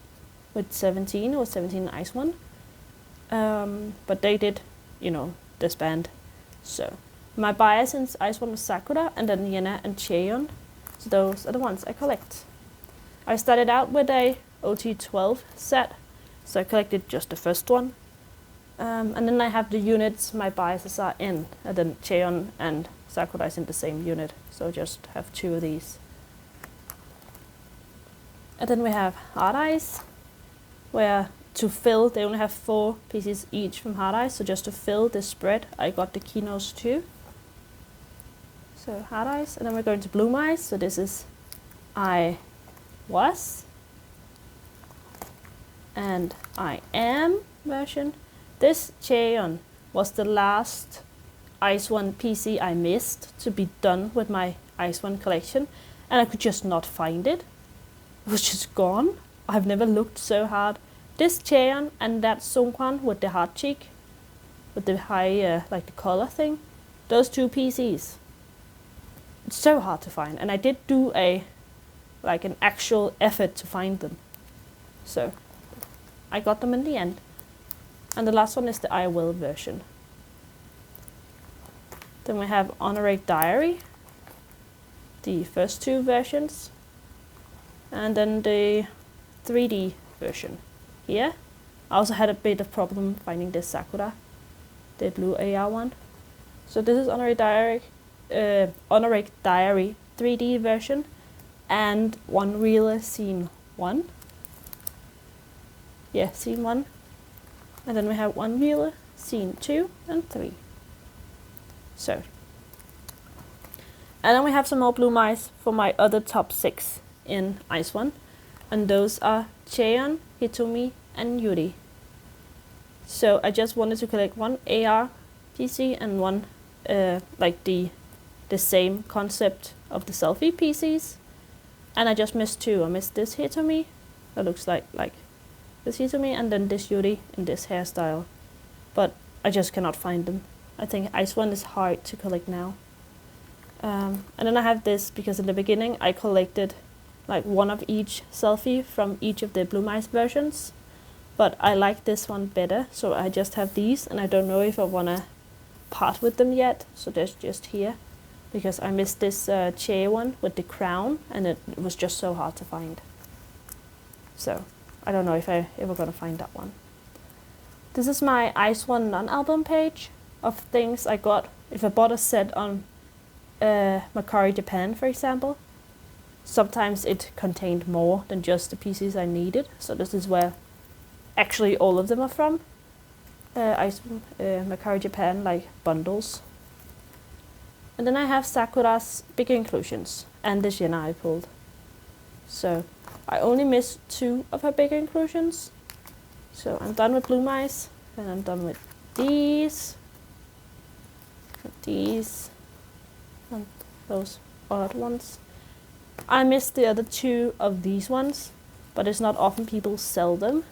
with 17 or 17 Ice One. But they did, you know, disband. So my bias in Ice One was Sakura and then Yena and Cheon. So those are the ones I collect. I started out with a OT12 set. So I collected just the first one. And then I have the units my biases are in. And then Cheon and Sakura is in the same unit. So just have 2 of these. And then we have Hard Eyes, where to fill, they only have 4 pieces each from Hard Eyes, so just to fill this spread, I got the Kinos too. So Hard Eyes, and then we're going to Bloom Eyes, so this is I Was, and I Am version. This Cheon was the last Ice One PC I missed to be done with my Ice One collection, and I could just not find it. It was just gone. I've never looked so hard. This Cheon and that Seungkwan with the heart cheek, with the high, like the color thing, those 2 PCs. It's so hard to find, and I did do an actual effort to find them. So, I got them in the end. And the last one is the I Will version. Then we have Honorary Diary, the first 2 versions. And then the 3D version here. I also had a bit of problem finding this Sakura, the blue AR one. So this is Honorary Diary 3D version and One Reeler Scene 1. Yeah, Scene 1. And then we have One Reeler, Scene 2 and 3. So. And then we have some more Bloom Eyes for my other top 6 in Ice One, and those are Cheon, Hitomi, and Yuri. So I just wanted to collect one AR PC and one like the same concept of the selfie PCs, and I just missed 2. I missed this Hitomi that looks like this Hitomi, and then this Yuri in this hairstyle, but I just cannot find them. I think Ice One is hard to collect now. And then I have this because in the beginning I collected like one of each selfie from each of the Bloom Eyes versions, but I like this one better, so I just have these, and I don't know if I want to part with them yet, so they're just here, because I missed this Che one with the crown, and it was just so hard to find. So, I don't know if I ever gonna find that one. This is my Ice One non-album page of things I got. If I bought a set on Mercari Japan, for example, sometimes it contained more than just the pieces I needed. So this is where actually all of them are from. Mercari Japan, like bundles. And then I have Sakura's big inclusions and this Yena I pulled. So I only missed 2 of her big inclusions. So I'm done with Bloom Eyes, and I'm done with these, and those odd ones. I missed the other 2 of these ones, but it's not often people sell them,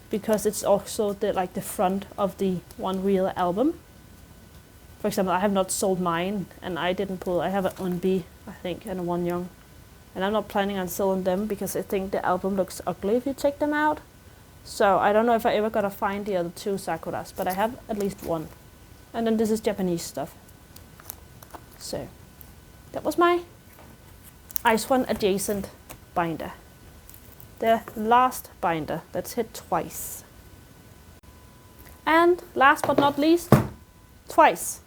because it's also the front of the One Real album. For example, I have not sold mine, and I didn't pull. I have an Unbi, I think, and a Wonyoung, and I'm not planning on selling them because I think the album looks ugly if you take them out. So I don't know if I ever gonna find the other 2 Sakuras, but I have at least 1. And then this is Japanese stuff. So that was my Ice One adjacent binder. The last binder that's hit twice. And last but not least, Twice.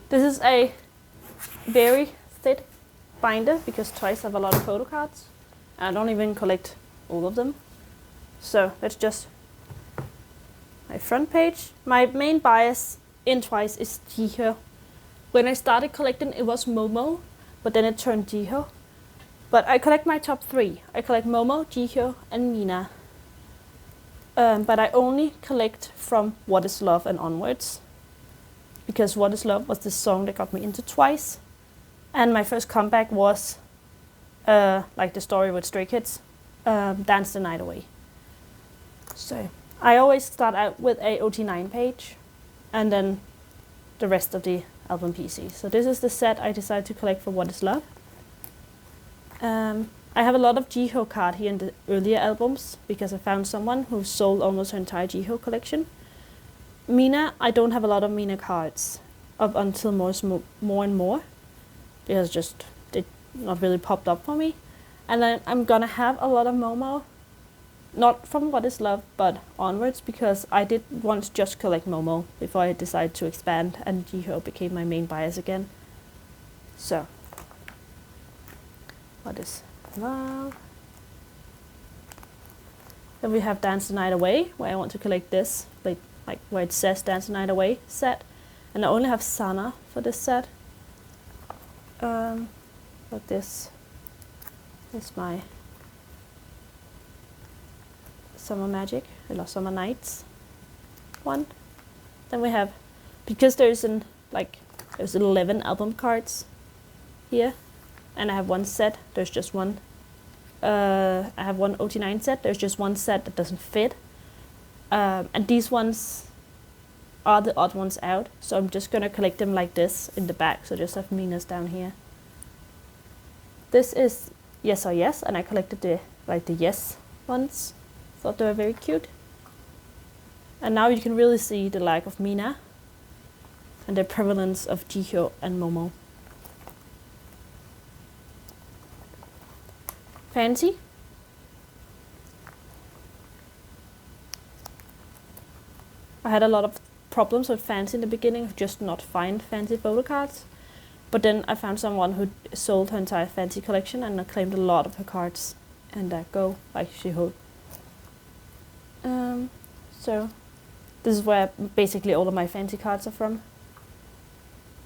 This is a very thick binder because Twice have a lot of photo cards. I don't even collect all of them. So that's just my front page. My main bias in Twice is Ciipher. When I started collecting, it was Momo, but then it turned Ciipher. But I collect my top 3. I collect Momo, Ciipher, and Yena. But I only collect from What Is Love and onwards. Because What Is Love was the song that got me into Twice. And my first comeback was, like the story with Stray Kids, Dance the Night Away. So I always start out with a OT9 page, and then the rest of the album PC. So this is the set I decided to collect for What Is Love. I have a lot of Ciipher card here in the earlier albums because I found someone who sold almost her entire Ciipher collection. Mina, I don't have a lot of Mina cards up until more and more because just they not really popped up for me. And then I'm gonna have a lot of Momo, not from What Is Love but onwards, because I did once just collect Momo before I decided to expand and Ciipher became my main bias again. So What Is Love. Then we have Dance the Night Away, where I want to collect this, like where it says Dance the Night Away set. And I only have Sana for this set. But this is my Summer Magic, or Summer Nights one. Then we have, because there's 11 album cards here, and I have one set, there's just one. I have one OT9 set, there's just one set that doesn't fit. And these ones are the odd ones out, so I'm just gonna collect them like this in the back, so just have Mina's down here. This is Yes or Yes, and I collected the yes ones. Thought they were very cute. And now you can really see the lack of Mina and the prevalence of Ciipher and Momo. Fancy. I had a lot of problems with Fancy in the beginning, just not find Fancy photo cards. But then I found someone who sold her entire Fancy collection and I claimed a lot of her cards. And go like she hope. So this is where basically all of my Fancy cards are from.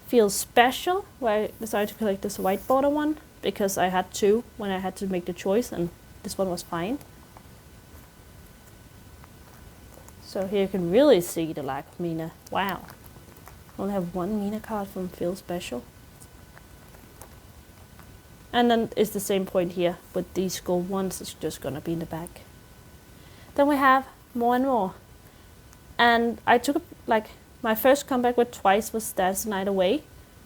Feels Special, where I decided to collect this white border one because I had two when I had to make the choice, and this one was fine. So here you can really see the lack of Mina. Wow. I only have one Mina card from Feel Special. And then it's the same point here with these gold ones, it's just gonna be in the back. Then we have More and More. And I took my first comeback with Twice was Dance the Night Away,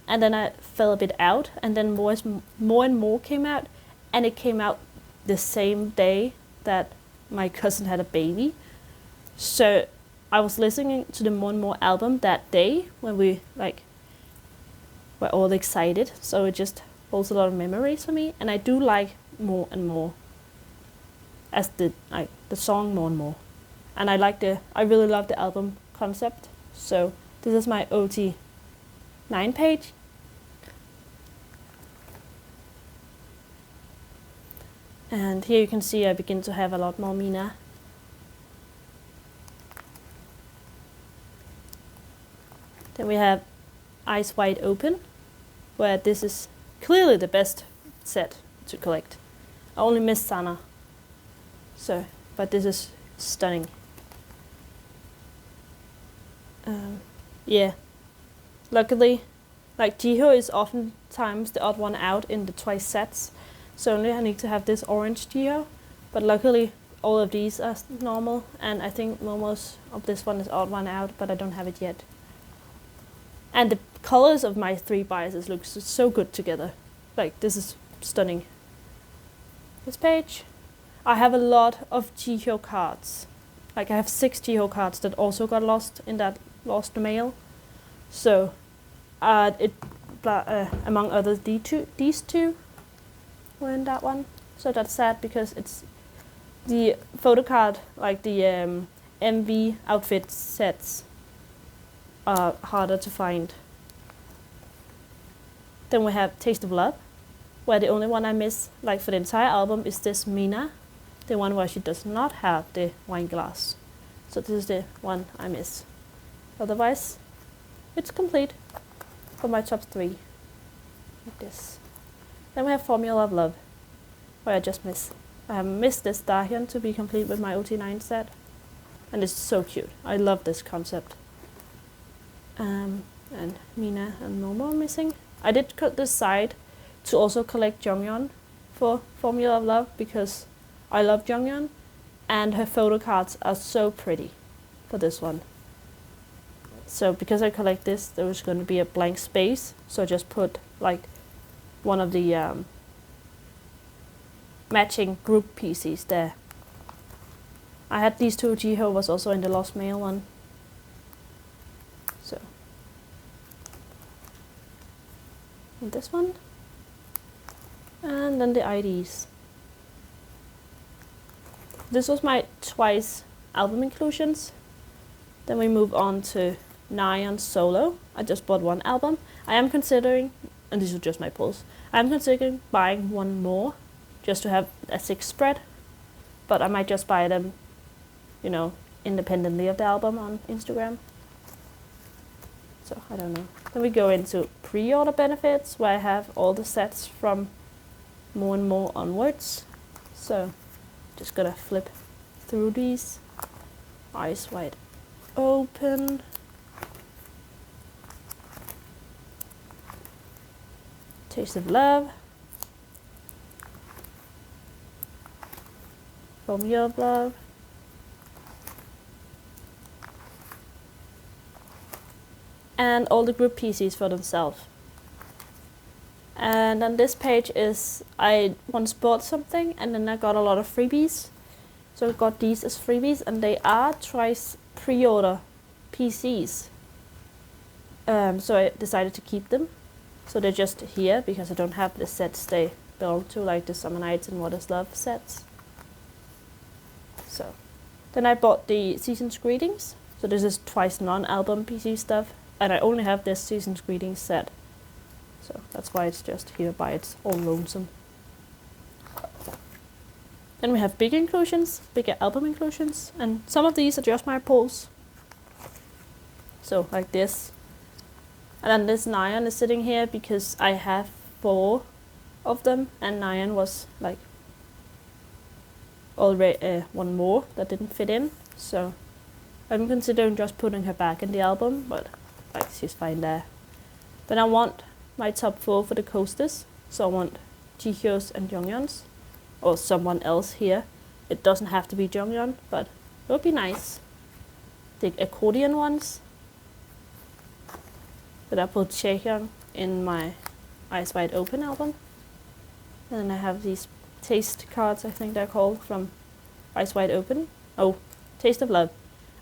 and then I fell a bit out, and then More and More came out, and it came out the same day that my cousin had a baby. So I was listening to the More and More album that day when we were all excited, so it just holds a lot of memories for me, and I do like More and More as the song More and More. And I really love the album concept. So this is my OT9 page. And here you can see I begin to have a lot more Mina. Then we have Eyes Wide Open, where this is clearly the best set to collect. I only missed Sana. So, but this is stunning. Yeah, luckily, Ciipher is oftentimes the odd one out in the Twice sets, so only I need to have this orange Ciipher, but luckily all of these are normal, and I think Momo's of this one is odd one out, but I don't have it yet. And the colors of my three biases look so good together. This is stunning. This page, I have a lot of Ciipher cards. I have 6 Ciipher cards that also got lost in that lost mail. So among others, these two were in that one. So that's sad because it's the Photocard, the MV outfit sets are harder to find. Then we have Taste of Love, where the only one I miss, like for the entire album, is this Mina, the one where she does not have the wine glass. So this is the one I miss. Otherwise, it's complete for my top 3. Like this. Then we have Formula of Love, where I just miss. I have missed this Dahyun to be complete with my OT9 set. And it's so cute. I love this concept. And Mina and Momo missing. I did decide to also collect Jonghyun for Formula of Love because I love Jonghyun and her photo cards are so pretty for this one. So because I collect this, there was going to be a blank space, so I just put like one of the matching group PCs there. I had these two. Jiho was also in the Lost Mail one. So. And this one. And then the IDs. This was my twice album inclusions. Then we move on to Nayeon solo. I just bought 1 album. I am considering, and these are just my pulls, I am considering buying 1 more just to have a 6 spread. But I might just buy them, you know, independently of the album on Instagram. So I don't know. Then we go into pre-order benefits, where I have all the sets from more and more onwards. So just gonna flip through these. Eyes wide open. Taste of Love. Formula of Love. And all the group PCs for themselves. And then this page is, I once bought something and then I got a lot of freebies. So I got these as freebies and they are twice pre-order PCs. So I decided to keep them. So they're just here because I don't have the sets they belong to, like the Summer Nights and What Is Love sets. So then I bought the Season's Greetings. So this is twice non-album PC stuff. And I only have this Season's Greetings set. So that's why it's just here by its all lonesome. Then we have big inclusions, bigger album inclusions. And some of these are just my pulls. So like this. And then this Nayeon is sitting here because I have 4 of them. And Nayeon was like already 1 more that didn't fit in. So I'm considering just putting her back in the album. But like she's fine there. Then I want my top 4 for the coasters. So I want Jihyo's and Jonghyun's. Or someone else here. It doesn't have to be Jonghyun, but it would be nice. The accordion ones. Then I put Chaehyung in my Eyes Wide Open album. And then I have these taste cards, I think they're called, from Eyes Wide Open. Oh, Taste of Love.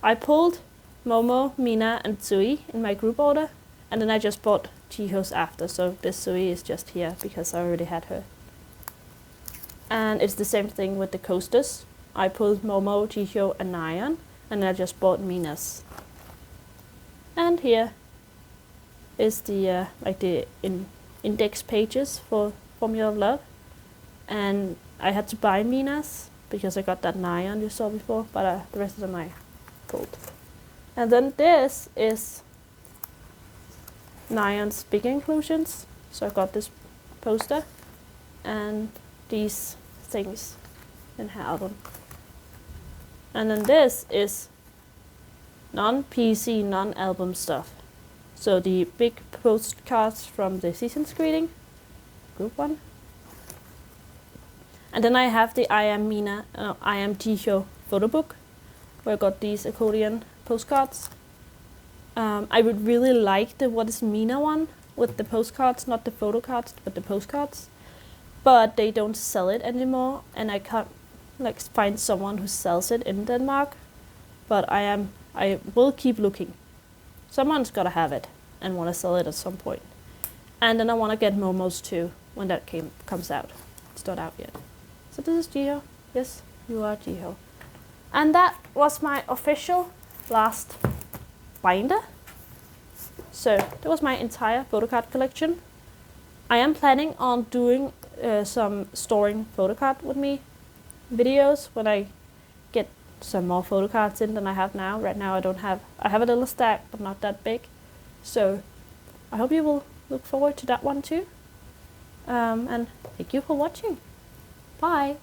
I pulled Momo, Mina, and Tsui in my group order. And then I just bought Jihyo's after, so this Tsui is just here because I already had her. And it's the same thing with the coasters. I pulled Momo, Jihyo, and Nayeon, and I just bought Mina's. And here is the like the index pages for Formula of Love. And I had to buy Mina's because I got that Nayeon you saw before, but the rest of them I pulled. And then this is Nayeon's big inclusions. So I got this poster and these things in her album. And then this is non-PC, non-album stuff. So the big postcards from the Season's Greeting, group 1. And then I have the I Am Jihyo photo book, where I got these accordion postcards. I would really like the What Is Mina one with the postcards, not the photo cards, but the postcards. But they don't sell it anymore, and I can't like find someone who sells it in Denmark. But I will keep looking. Someone's gotta have it and want to sell it at some point. And then I want to get Momo's too when that comes out. It's not out yet. So this is Jihyo. Yes, you are Jihyo. And that was my official last binder. So that was my entire photocard collection. I am planning on doing some storing photocard with me videos when I get some more photocards in than I have now. Right now I have a little stack, but not that big. So I hope you will look forward to that one too. And thank you for watching. Bye!